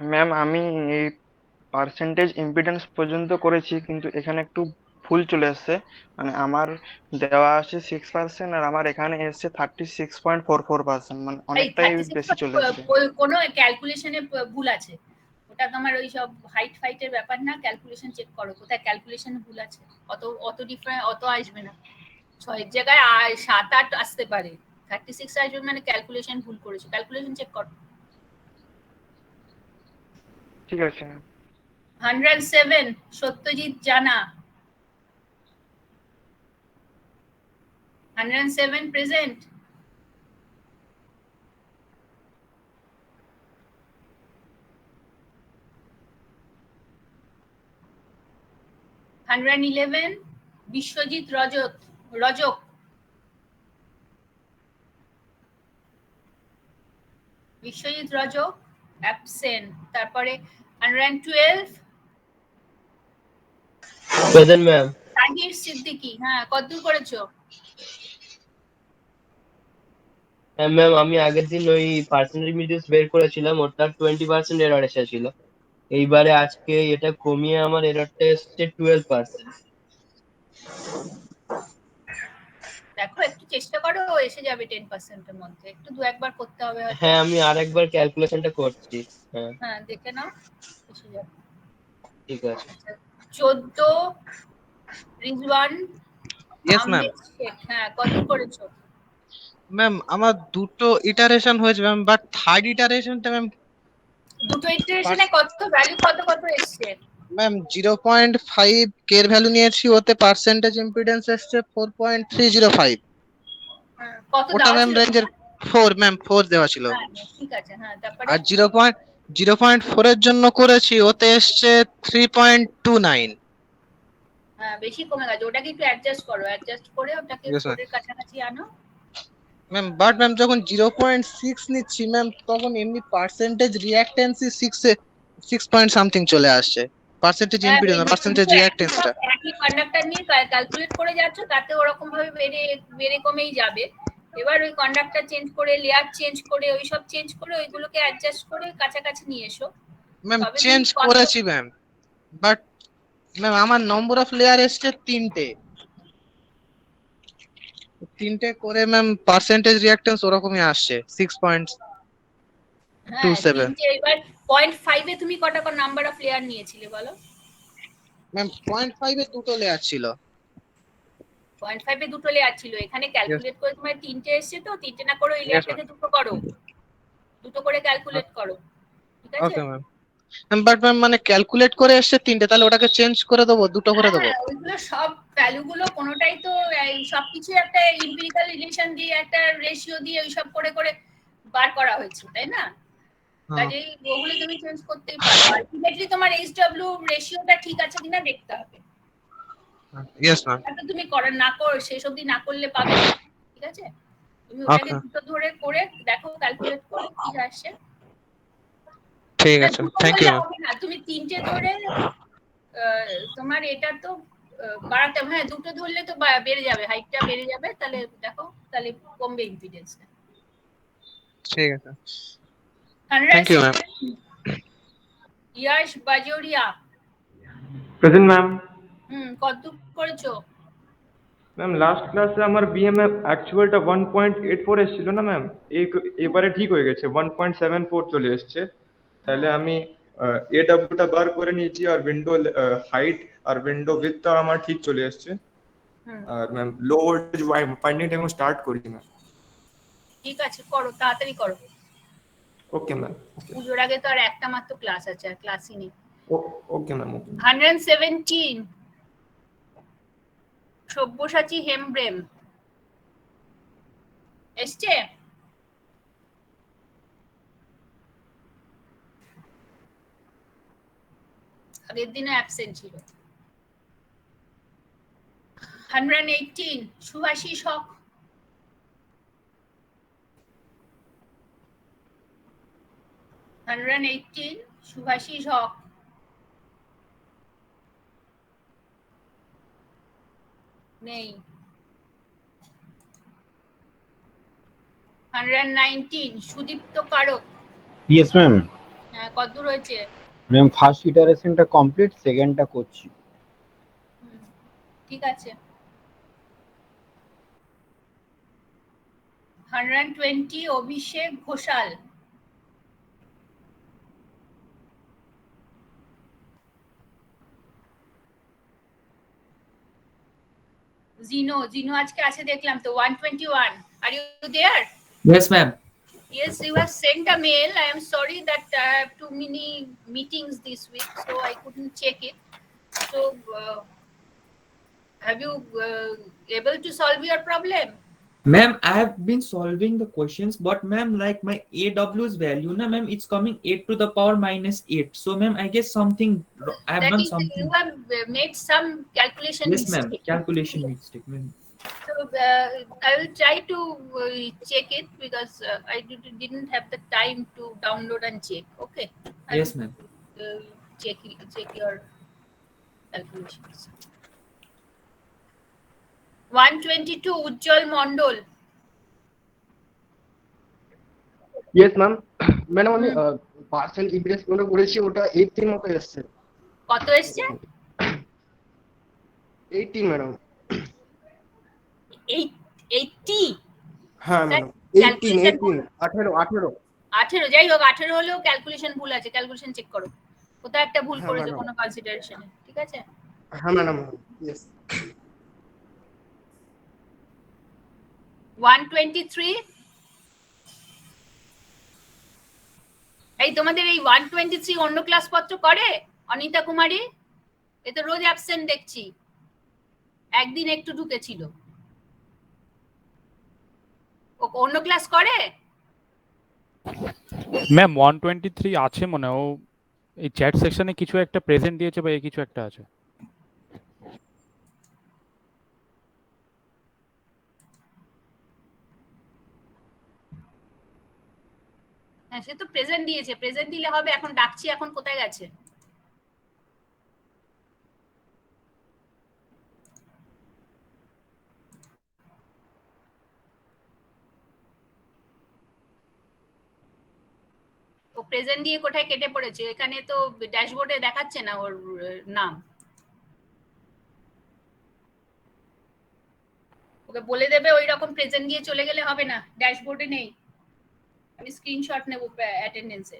ম্যাম আমি এই পার্সেন্টেজ ইম্পিডেন্স পর্যন্ত করেছি, কিন্তু এখানে একটু ভুল চলে এসেছে। মানে আমার দেওয়া আছে 6% আর আমার এখানে এসেছে 36.44%, মানে অনেকটাই বেশি চলে এসেছে। কোনো ক্যালকুলেশনে ভুল আছে, ওটা তোমার ওই সব হাইট ফাইটের ব্যাপার না। ক্যালকুলেশন চেক করো কোথায় ক্যালকুলেশনে ভুল আছে। অত ডিফারেন্ট অত আসবে না, 6 জায়গায় 7-8 আসতে পারে, 36 আসবে মানে ক্যালকুলেশন ভুল করেছো। ক্যালকুলেশন চেক করো। ঠিক আছে ম্যাম। 107 সত্যজিৎ জানা। 107 প্রেজেন্ট। 111 বিশ্বজিৎ রজক বিশ্বজিৎ রজক অ্যাবসেন্ট। তারপরে 112 প্রেজেন্ট ম্যাম। তাহির সিদ্দিকী, হ্যাঁ কতদূর করেছো? হ্যাঁ ম্যাম, আমি আগের দিন ওই পার্সেন্টেজ ইমিডিয়েট বের করেছিলাম, ওটা 20% এরর এসেছিল। এইবারে আজকে এটা কমিয়ে আমার এররটা এসছে 12%। দেখো একটু চেষ্টা করো, এসে যাবে 10% এর মধ্যে, একটু দু একবার করতে হবে হয়তো। হ্যাঁ আমি আরেকবার ক্যালকুলেশনটা করছি। হ্যাঁ হ্যাঁ দেখে নাও, এসে যাবে। ঠিক আছে। 14 রিজওয়ান ইয়েস ম্যাম। আহমেদ শেখ, হ্যাঁ কতদূর করেছো? ম্যাম আমার দুটো ইটারেশন হয়েছে ম্যাম, বাট থার্ড ইটারেশনটা ম্যাম দুটো ইটারেশনে কত ভ্যালু কত এসছে? ম্যাম 0.5 কে এর ভ্যালু নিয়েছি, ওতে পার্সেন্টেজ ইম্পিডেন্স এসছে 4.305। কত ওটা দেওয়া ম্যাম ছিল? রেঞ্জের 4 ম্যাম 4 দেওয়া ছিল। হ্যাঁ ঠিক আছে, হ্যাঁ তারপরে আর 0.4 এর জন্য করেছি, ওতে এসছে 3.29। হ্যাঁ বেশি কমে গেছে, ওটাকে একটু অ্যাডজাস্ট করো, অ্যাডজাস্ট করে ওটাকে Yes, ma'am. 4 এর কাছাকাছি আনো। ম্যাম বাট ম্যাম যখন 0.6 নিচ্ছি ম্যাম, তখন এমনি পার্সেন্টেজ রিঅ্যাক্টেন্সই 6 পয়েন্ট সামথিং চলে আসছে। পার্সেন্টেজ ইম্পিডেন্স পার্সেন্টেজ রিঅ্যাক্টেন্সটা একই কন্ডাক্টর নিয়ে ক্যালকুলেট করে যাচ্ছ, তাতে ওরকম ভাবে বেড়ে কমেই যাবে। এবার ওই কন্ডাক্টর চেঞ্জ করে, লেয়ার চেঞ্জ করে, ওই সব চেঞ্জ করে ওইগুলোকে অ্যাডজাস্ট করে কাছাকাছি নিয়ে এসো। ম্যাম চেঞ্জ করেছি ম্যাম, বাট ম্যাম আমার নম্বর অফ লেয়ার এসছে 3টে করে ম্যাম পার্সেন্টেজ রিঅ্যাক্টেন্স ওরকমই আসছে 6.27। এবার 0.5 এ তুমি কটা নাম্বার অফ লেয়ার নিয়েছিলে বলো? ম্যাম 0.5 এ দুটো লেয়ার ছিল। 0.5 এ দুটো লেয়ার ছিল, এখানে ক্যালকুলেট করে তোমার 3টে এসেছে, তো 3টে না করে ওই লেয়ারটাকে দুটো করো, দুটো করে ক্যালকুলেট করো, ঠিক আছে? Okay ma'am. বাট ম্যাম মানে ক্যালকুলেট করে এসছে 3টে, তাহলে ওটাকে চেঞ্জ করে দেবো, দুটো করে দেবো? ওইগুলো সব ভ্যালুগুলো কোনোটাই তো সবকিছু একটা এমপিরিক্যাল রিলেশন দিয়ে, একটা রেশিও দিয়ে ওই সব করে করে বার করা হয়েছে, তাই না? কাজেই ওগুলো তুমি চেঞ্জ করতেই পারো। আলটিমেটলি তোমার এইচডব্লিউ রেশিওটা ঠিক আছে কিনা দেখতে হবে। Yes ma'am. এটা তুমি না করো, শেষ অবধি না করলে পাবে না, ঠিক আছে? তুমি ওটাকে দুটো ধরে করে দেখো, ক্যালকুলেট করে কি আসছে। ঠিক আছে, থ্যাংক ইউ। তুমি 3টে ধরে তোমার এটা তো বাড়াতে, হ্যাঁ দুটো ধরলে তো বেড়ে যাবে, হাইটটা বেড়ে যাবে, তাহলে দেখো তাহলে কমবে ইম্পিডেন্সটা। ঠিক আছে, thank you ma'am. Yash Bajoria present ma'am. কত করেছো? ম্যাম লাস্ট ক্লাসে আমার বিএমএ অ্যাকচুয়ালটা 1.84 এসেছিল না ম্যাম, এবারে ঠিক হয়ে গেছে 1.74 চলে এসেছে। তাহলে আমি এডব্লিউটা বার করে নিয়েছি, আর উইন্ডো হাইট আর উইন্ডো উইডথটা আমার ঠিক চলে এসেছে। আর ma'am low voltage finding time start করেছি ম্যাম। ঠিক আছে, করো তাড়াতাড়ি করো। Okay ma'am. পুজোর আগে তো আর একটা মাত্র ক্লাস আছে, আর ক্লাসই নেই। Okay ma'am. 117 সব্যসাচী হেমব্রেম এসছে? আগের দিনে অ্যাবসেন্ট ছিল। 118 সুভাষিস হক। 118 সুভাষিস হক। নেই। 119 সুদীপ্ত কারক। Yes ma'am. হ্যাঁ কতদূর হয়েছে? ম্যাম ফার্স্ট ইটারেশনটা কমপ্লিট, সেকেন্ডটা করছি। ঠিক আছে। 120 অভিষেক ঘোষাল। জিনো আজকে আছে দেখলাম তো। 121 are you there? Yes ma'am. Yes, you have sent a mail. I am sorry that I have too many meetings this week, so I couldn't check it. So have you able to solve your problem? Ma'am, I have been solving the questions, but ma'am, like my AW's value, na ma'am, it's coming 8 to the power minus 8. So ma'am, I guess something, I have That done is, something. you have made some calculation Yes ma'am, mistake. calculation mistake, ma'am. So I will try to check it because I didn't have the time to download and check. Okay. Yes ma'am. Check your calculations. 122 Ujjwal Mondol. Yes ma'am madam আমি percent impedance গুলো করেছি ওটা 18 মতো এসেছে কত এসছে? 18 madam 80? হ্যাঁ madam 18 যাই হোক 18 হলেও ক্যালকুলেশন ভুল আছে, ক্যালকুলেশন চেক করো, কোথাও একটা ভুল হ্যাঁ, করেছো madam. কোনো কনসিডারেশনে, ঠিক আছে? হ্যাঁ ম্যাডাম ইয়েস 123 এই তোমাদের এই 123 অন্য ক্লাস পত্র করে অনিতা কুমারী? এ তো রোজ অ্যাবসেন্ট দেখছি, একদিন একটু ঢুকেছিল। ও অন্য ক্লাস করে? ম্যাম 123 আছে মনে হয়, ও এই চ্যাট সেকশনে কিছু একটা প্রেজেন্ট দিয়েছে বা এই কিছু একটা আছে। হ্যাঁ সে তো প্রেজেন্ট দিয়েছে, প্রেজেন্ট দিলে হবে, এখন ডাকছি, এখন কোথায় গেছে? ও প্রেজেন্ট দিয়ে কোথায় কেটে পড়েছে? এখানে তো ড্যাশবোর্ডে দেখাচ্ছে না ওর নাম। ওকে বলে দেবে ওই রকম প্রেজেন্ট দিয়ে চলে গেলে হবে না, ড্যাশবোর্ডে নেই। আমি স্ক্রিনশট নেব অ্যাটেন্ডেন্সে।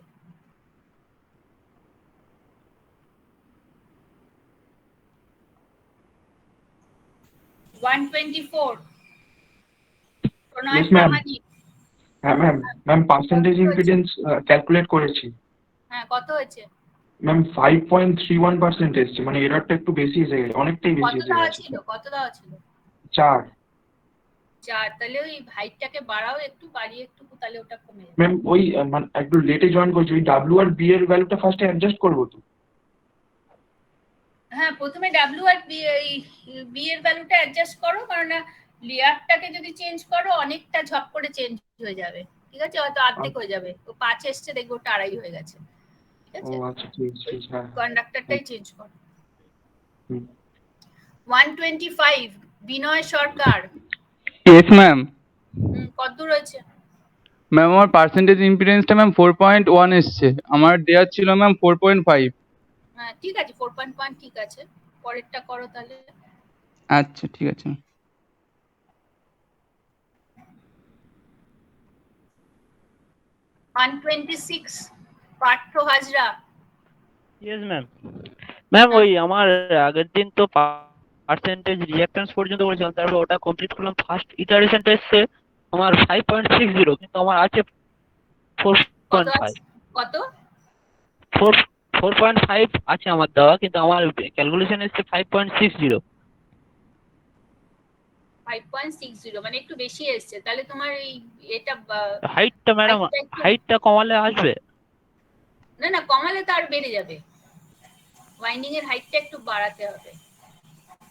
Yes, ma'am. হ্যাঁ ma'am ma'am percentage impedance calculate করেছি। হ্যাঁ কত হয়েছে? ম্যাম 5.31% এসেছে, মানে এররটা একটু বেশি এসে গেছে, অনেকটাই বেশি কত এসে দেওয়া গেছে। ছিল? কত দেওয়া ছিল? 4 তাহলে ওই হাইটটাকে বাড়াও একটু, বাড়িয়ে একটু, তাহলে ওটা কমে যাবে। ম্যাম ওই মানে একটু লেটে জয়েন করছি, ওই ডাব্লিউ আর বি এর ভ্যালুটা ফার্স্টে অ্যাডজাস্ট করবো তো? হ্যাঁ প্রথমে ডাব্লিউ আর বি এর ভ্যালুটা অ্যাডজাস্ট করো, কারণ লেয়ারটাকে যদি চেঞ্জ করো অনেকটা ঝপ করে চেঞ্জ হয়ে যাবে, ঠিক আছে? হয়তো অর্ধেক হয়ে যাবে, তো 5 এসছে দেখবো ওটা 2.5 হয়ে গেছে, ঠিক ও আছে? আচ্ছা ঠিক ঠিক হ্যাঁ কন্ডাক্টরটাই চেঞ্জ করো। 125 বিনয় সরকার। Yes ma'am. কত দূর হয়েছে? ম্যাম আমার পার্সেন্টেজ ইম্পিডেন্সটা ম্যাম 4.1 এসছে, আমার দেওয়া ছিল ম্যাম 4.5। হ্যাঁ ঠিক আছে 4.1 ঠিক আছে, পরেরটা করো তাহলে। আচ্ছা ঠিক আছে। 126 Partha Hazra. Yes ma'am. Ma'am ওই আমার আগের দিন তো পার্সেন্টেজ রিঅ্যাকট্যান্স পর্যন্ত বলেছিলাম, তারপর ওটা কমপ্লিট করলাম, ফার্স্ট ইটারেশনটা এসছে আমার 5.60, কিন্তু আমার আছে 4.5। কত? 4.5 আছে আমার দেওয়া, কিন্তু আমার ক্যালকুলেশন এসছে 5.60। 5.60 মানে একটু বেশি এসছে, তাহলে তোমার এই এটা হাইটটা ম্যাডাম, হাইটটা কমালে আসবে? না না কমালে তো আর বেড়ে যাবে, ওয়াইন্ডিং এর হাইটটা একটু বাড়াতে হবে।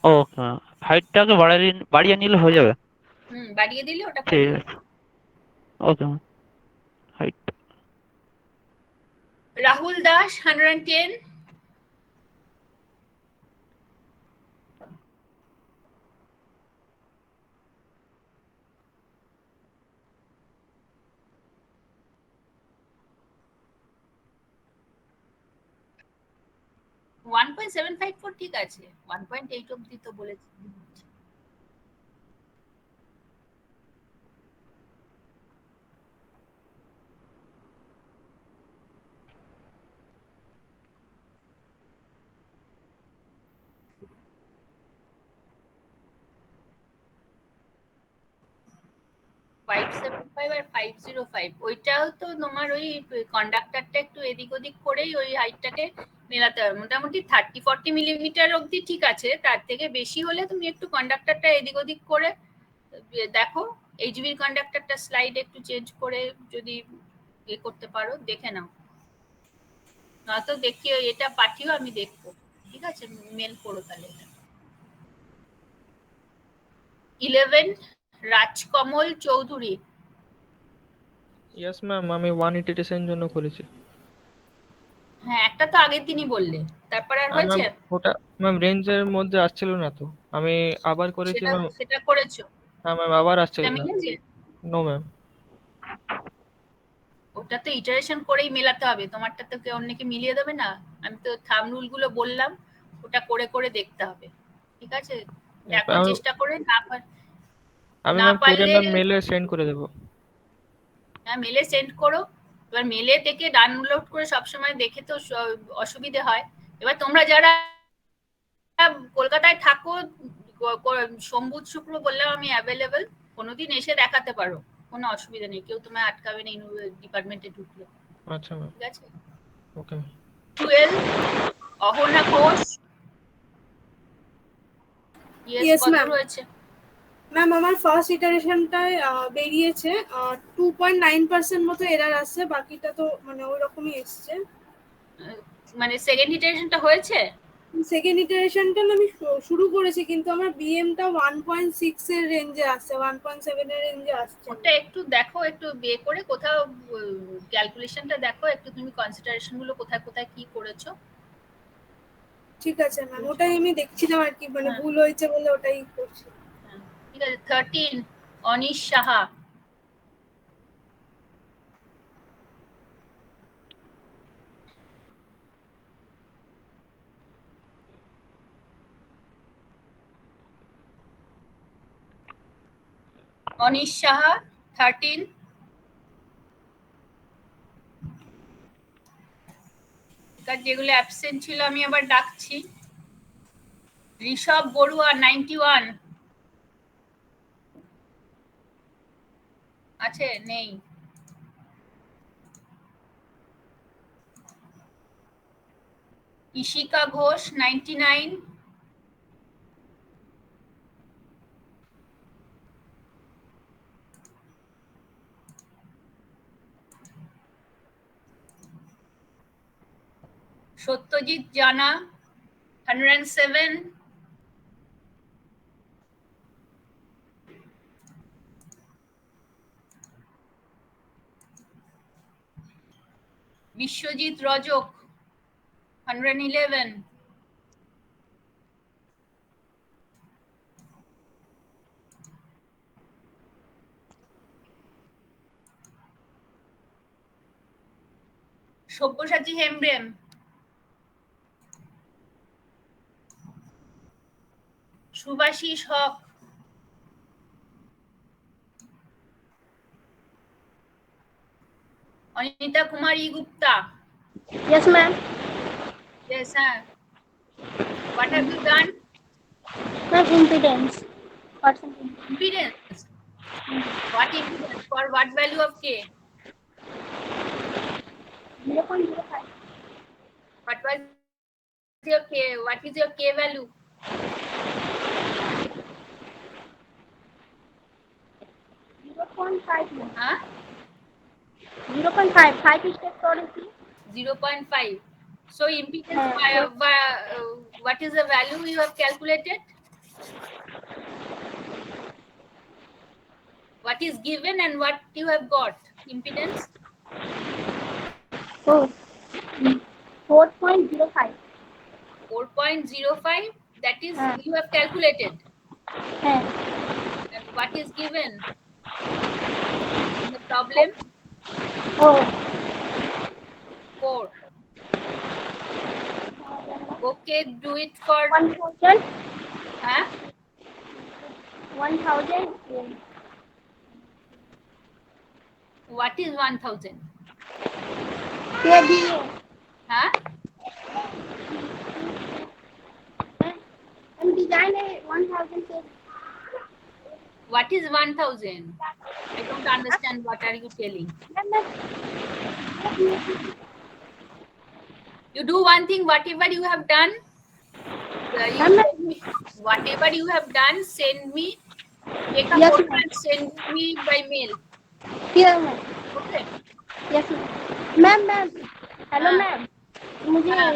ওকে, হাইটটাকে বাড়িয়ে নিলে হয়ে যাবে? বাড়িয়ে দিলে ওটা ঠিক আছে। ওকে হাইট। রাহুল দাস 110। ওয়ান 1.754 ঠিক আছে, 1.8 অবধি তো বলেছি। আর 505 ওইটাও তো তোমার ওই কন্ডাক্টরটা একটু এদিক ওদিক করেই ওই হাইটটাকে মেলাতে হবে। মোটামুটি 30-40 মিলিমিটার অবধি ঠিক আছে, তার থেকে বেশি হলে তুমি একটু কন্ডাক্টরটা এদিক ওদিক করে দেখো এইচভির কন্ডাক্টরটা স্লাইড একটু চেঞ্জ করে যদি ইয়ে করতে পারো দেখে নাও, নয়তো দেখিও, এটা পাঠিও আমি দেখবো, ঠিক আছে? মেল করো তাহলে। 11 রাজকমল চৌধুরী। ইয়েস ম্যাম, আমি 1 ইটারেশন জন্য করেছি। হ্যাঁ, একটা তো আগের দিনই বললে, তারপর আর ম্যাম হয়েছে? ওটা ম্যাম রেঞ্জের মধ্যে আসছিল না, তো আমি আবার করেছি সেটা ম্যাম। সেটা করেছো? হ্যাঁ ম্যাম, আবার আসছিল এটা না। মিলেছে? No ma'am. ওটা তো ইটারেশন করেই মেলাতে হবে, তোমারটা তো কেউ অন্যকে মিলিয়ে দেবে না। আমি তো থাম্ব রুল গুলো বললাম, ওটা করে করে দেখতে হবে, ঠিক আছে? দেখো চেষ্টা করে, আমি না ম্যাম করে পারলে ম্যাম মেলে সেন্ড করে দেবো। হ্যাঁ মেলে সেন্ড করো। এবার মেলে থেকে ডাউনলোড করে সবসময় দেখে তো অসুবিধে হয়। এবার তোমরা যারা কলকাতায় থাকো, সোম বুধ শুক্র বললাম আমি অ্যাভেলেবল, কোনোদিন এসে দেখাতে পারো, কোনো অসুবিধা নেই, কেউ তোমায় আটকাবে না ডিপার্টমেন্টে ঢুকলে, আচ্ছা ম্যাম। ঠিক আছে? ওকে। 12 অহনা ঘোষ। Yes, কত ma'am. রয়েছে? ম্যাম আমার ফার্স্ট ইটারেশনটায় বেরিয়েছে 2.9% মতো এরার আসছে, বাকিটা তো মানে ওই রকমই এসছে। মানে সেকেন্ড ইটারেশনটা হয়েছে? সেকেন্ড ইটারেশনটা আমি শুরু করেছি, কিন্তু আমার বিএমটা 1.6 এর রেঞ্জে আসছে, 1.7 এর রেঞ্জে আসছে। ওটা একটু দেখো, একটু বিয়ে করে কোথাও ক্যালকুলেশনটা দেখো একটু, তুমি কনসিডারেশন গুলো কোথায় কোথায় কি করেছো। ঠিক আছে ম্যাম, ওটাই আমি দেখছিলাম আর কি, মানে ভুল হয়েছে বলে ওটাই করছি। ঠিক আছে। 13 অনিশ সাহা। অনিশ সাহা 13। যেগুলো অ্যাবসেন্ট ছিল আমি আবার ডাকছি। ঋষভ বড়ুয়া 91 আছে? নেই। ইশিকা ঘোষ 99। সত্যজিৎ জানা 107। বিশ্বজিৎ রজক 111। সব্যসাচী হেমব্রেম। সুভাষিস হক। অনিতা কুমারী Gupta. Yes, ma'am. Yes, sir. What have you done? Ma'am, impedance. Percentage. Impedance. What impedance? For what value of K? 0.05. What was your K? What is your K value? 0.5. Huh? 0.5. 5 is technology. 0.5. So impedance, what is the value you have calculated? What is given and what you have got? Impedance? Oh. 4.05. 4.05? That is you have calculated. Yeah. And what is given? The problem? Oh. 4. Okay, do it for 1,000. Huh? 1,000. What is 1,000? KVA. Huh? And design a 1,000 KVA. What is 1,000? I don't understand. What are you telling? You do one thing, whatever you have done, whatever you have done, send me Take a Yes, photo ma'am. and send me by mail. Here, ma'am. Okay. Yes, ma'am. Ma'am hello हाँ ma'am, मुझे हाँ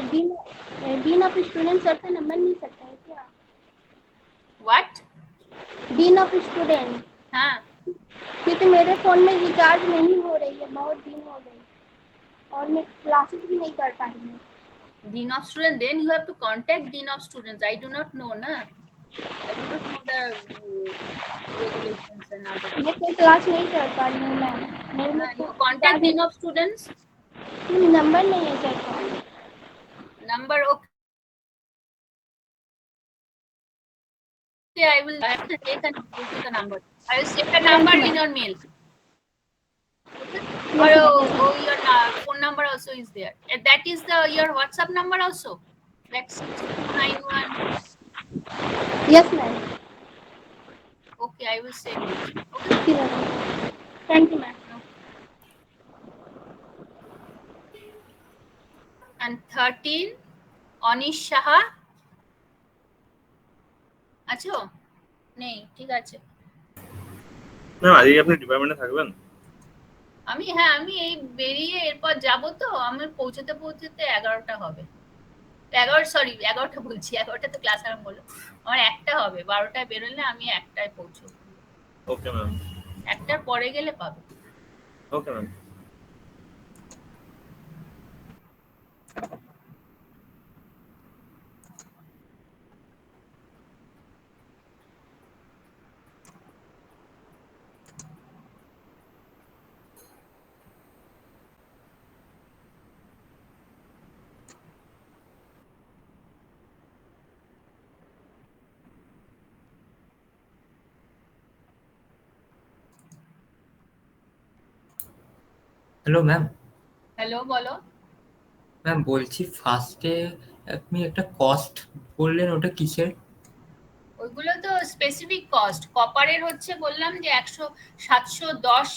dean of student sir का number मिल सकता है क्या? What? Dean of student, हाँ क्योंकि मेरे फोन में रिचार्ज नहीं हो रही है, बहुत दिन हो गए और मैं क्लासेस भी नहीं कर पा रही हूँ। Dean of students, then you have to contact Dean of students. I do not know, na. I do not know the regulations and other मैं things. कोई क्लास नहीं कर पा रही हूँ मैम, मेरे में You contact Dean of students. Number नहीं है सर का। Number, okay. I have to take and give you the number. I will send the number in your mail. Or your phone number also is there. And that is your WhatsApp number also. Like 6291. Yes, ma'am. Okay, I will send it. Okay. Thank you, ma'am. And 13, Anish Shaha. আছো? নেই, ঠিক আছে। Ma'am আজকে আপনি ডিপার্টমেন্টে থাকবেন? আমি এই বেরিয়ে এরপর যাব তো, আমি পৌঁছতে 11টা হবে। 11টা বলছি, 11টা তো ক্লাস আরম্ভ হলো। আমার 1টা হবে, 12টায় বেরোলে আমি 1টায় পৌঁছবো। Okay ma'am. 1টার পরে গেলে পাবে। Okay ma'am. Hello ma'am. Hello, বলো। ম্যাম বলছি ফার্স্টে আপনি একটা কস্ট বললেন, ওটা কিসের? ওইগুলো তো স্পেসিফিক কস্ট। কপারের হচ্ছে বললাম যে 710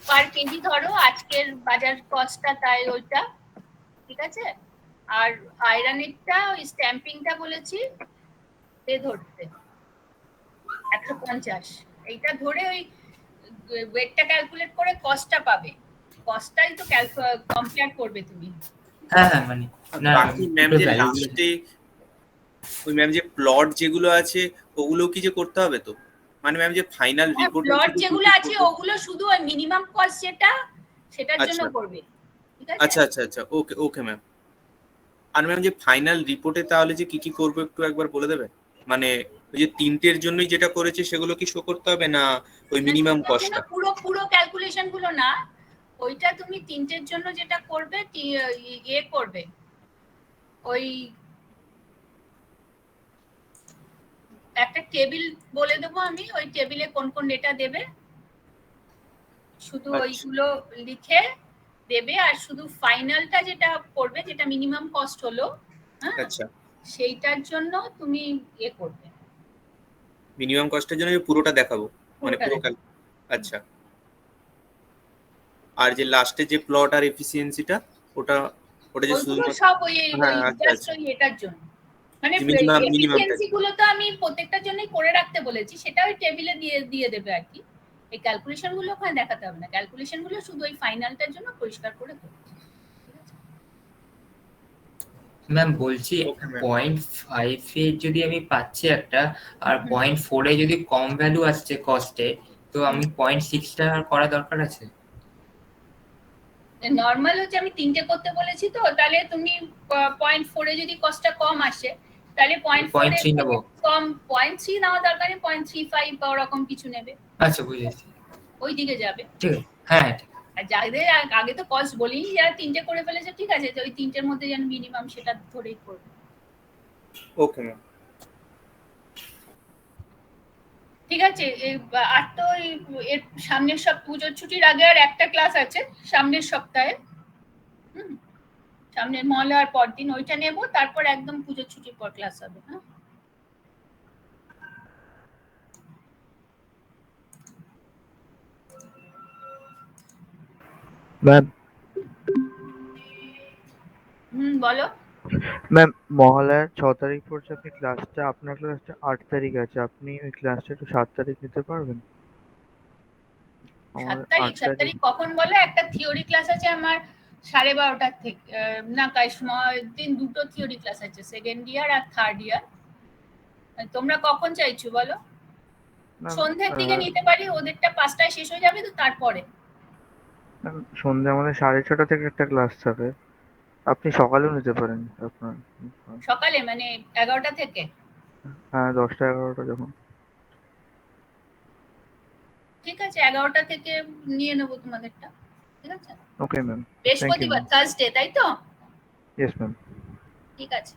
পার কেজি ধরো, আজকের বাজার কস্টটা তাই ওইটা, ঠিক আছে। আর আয়রনেরটা ওই স্ট্যাম্পিংটা বলেছি ধরতে 150। এইটা ধরে ওই ওয়েটটা ক্যালকুলেট করে কস্টটা পাবে। কস্টটাই তো কম্পেয়ার করবে তুমি। হ্যাঁ মানে না বাকি ম্যাম যে লাস্টে ওই ম্যাম যে প্লট যেগুলো আছে ওগুলো কি যে করতে হবে তো, মানে ম্যাম যে ফাইনাল রিপোর্ট প্লট যেগুলো আছে ওগুলো শুধু ওই মিনিমাম কস্ট যেটা সেটার জন্য করবে, ঠিক আছে। আচ্ছা ওকে ওকে ম্যাম। আর ম্যাম যে ফাইনাল রিপোর্টে তাহলে যে কি কি করবো একটু একবার বলে দেবে, মানে ওই যে তিনটের জন্যই যেটা করেছে সেগুলো কি শো করতে হবে না ওই মিনিমাম কস্টটা? পুরো ক্যালকুলেশন গুলো না, ওইটা তুমি তিনটের জন্য যেটা করবে করবে ওই একটা টেবিল বলে দেবো আমি, ওই টেবিলে কোন কোন ডেটা দেবে শুধু ওইগুলো লিখে দেবে। আর শুধু ফাইনালটা যেটা করবে, যেটা মিনিমাম কস্ট হলো, হ্যাঁ সেইটার জন্য তুমি করবে মিনিমাম কস্টের জন্য পুরোটা দেখাবো, মানে পুরো আচ্ছা। আর যে লাস্টে যে প্লট আর এফিসিয়েন্সিটা ওটা যে শুধু সব ওই জাস্ট ওই এটার জন্য, মানে এফিসিয়েন্সি গুলো তো আমি প্রত্যেকটার জন্যই করে রাখতে বলেছি, সেটা ওই টেবিলে দিয়ে দেবে আর কি। এই ক্যালকুলেশন গুলো ওখানে দেখাতে হবে না, ক্যালকুলেশন গুলো শুধু ওই ফাইনালটার জন্য পরিষ্কার করে করবে। ম্যাম বলছি 0.5 এ যদি আমি পাচ্ছি একটা, আর 0.4 এ যদি কম ভ্যালু আসছে কস্টে, তো আমি 0.6টা করা দরকার আছে? নরমাল হচ্ছে আমি তিনটে করতে বলেছি তো, তাহলে তুমি 0.4 এ যদি কস্টটা কম আসে তাহলে 0.3 নেব। কম 0.3 নেওয়া দরকার নেই, 0.35 বা ওরকম কিছু নেবে। আচ্ছা বুঝেছি, ওই দিকে যাবে। ঠিক আছে, হ্যাঁ। আর যাদের আগে তো কস্ট বলিনি, যারা তিনটে করে ফেলেছে ঠিক আছে, ওই তিনটের মধ্যে যেন মিনিমাম সেটা ধরেই করবে। ওকে ম্যাম, ঠিক আছে। আর তো এর সামনের পুজোর ছুটির আগে আর একটা ক্লাস আছে সামনের সপ্তাহে, সামনের মহালয়ার পর দিন ওইটা নেব, তারপর একদম পুজোর ছুটির পর ক্লাস হবে। হ্যাঁ ম্যাম বলো। ম্যাম মহালয়ার 6 তারিখ পড়ছে আপনি ক্লাসটা, আপনার ক্লাসটা 8 তারিখ আছে, আপনি ওই ক্লাসটা একটু 7 তারিখ নিতে পারবেন? 7 আমাদের তারিখ 8 7 তারিখ তারিখ কখন বলে? একটা থিওরি ক্লাস আছে আমার 12:30 থেকে, না দিন দুটো থিওরি ক্লাস আছে, সেকেন্ড ইয়ার আর থার্ড ইয়ার। তোমরা কখন চাইছো বলো? ম্যাম সন্ধ্যের দিকে নিতে পারি, ওদেরটা 5টায় শেষ হয়ে যাবে তো, তারপরে। ম্যাম সন্ধ্যে আমাদের 6:30 থেকে একটা ক্লাস থাকে, আপনি সকালেও নিতে পারেন আপনার। সকালে মানে 11টা থেকে? হ্যাঁ 10টা 11টা যখন। ঠিক আছে, 11টা থেকে নিয়ে নেবো তোমাদেরটা, ঠিক আছে? ওকে ম্যাম, থ্যাংক ইউ বৃহস্পতিবার, ম্যাম। থার্সডে, তাই তো? Yes ma'am. ঠিক আছে।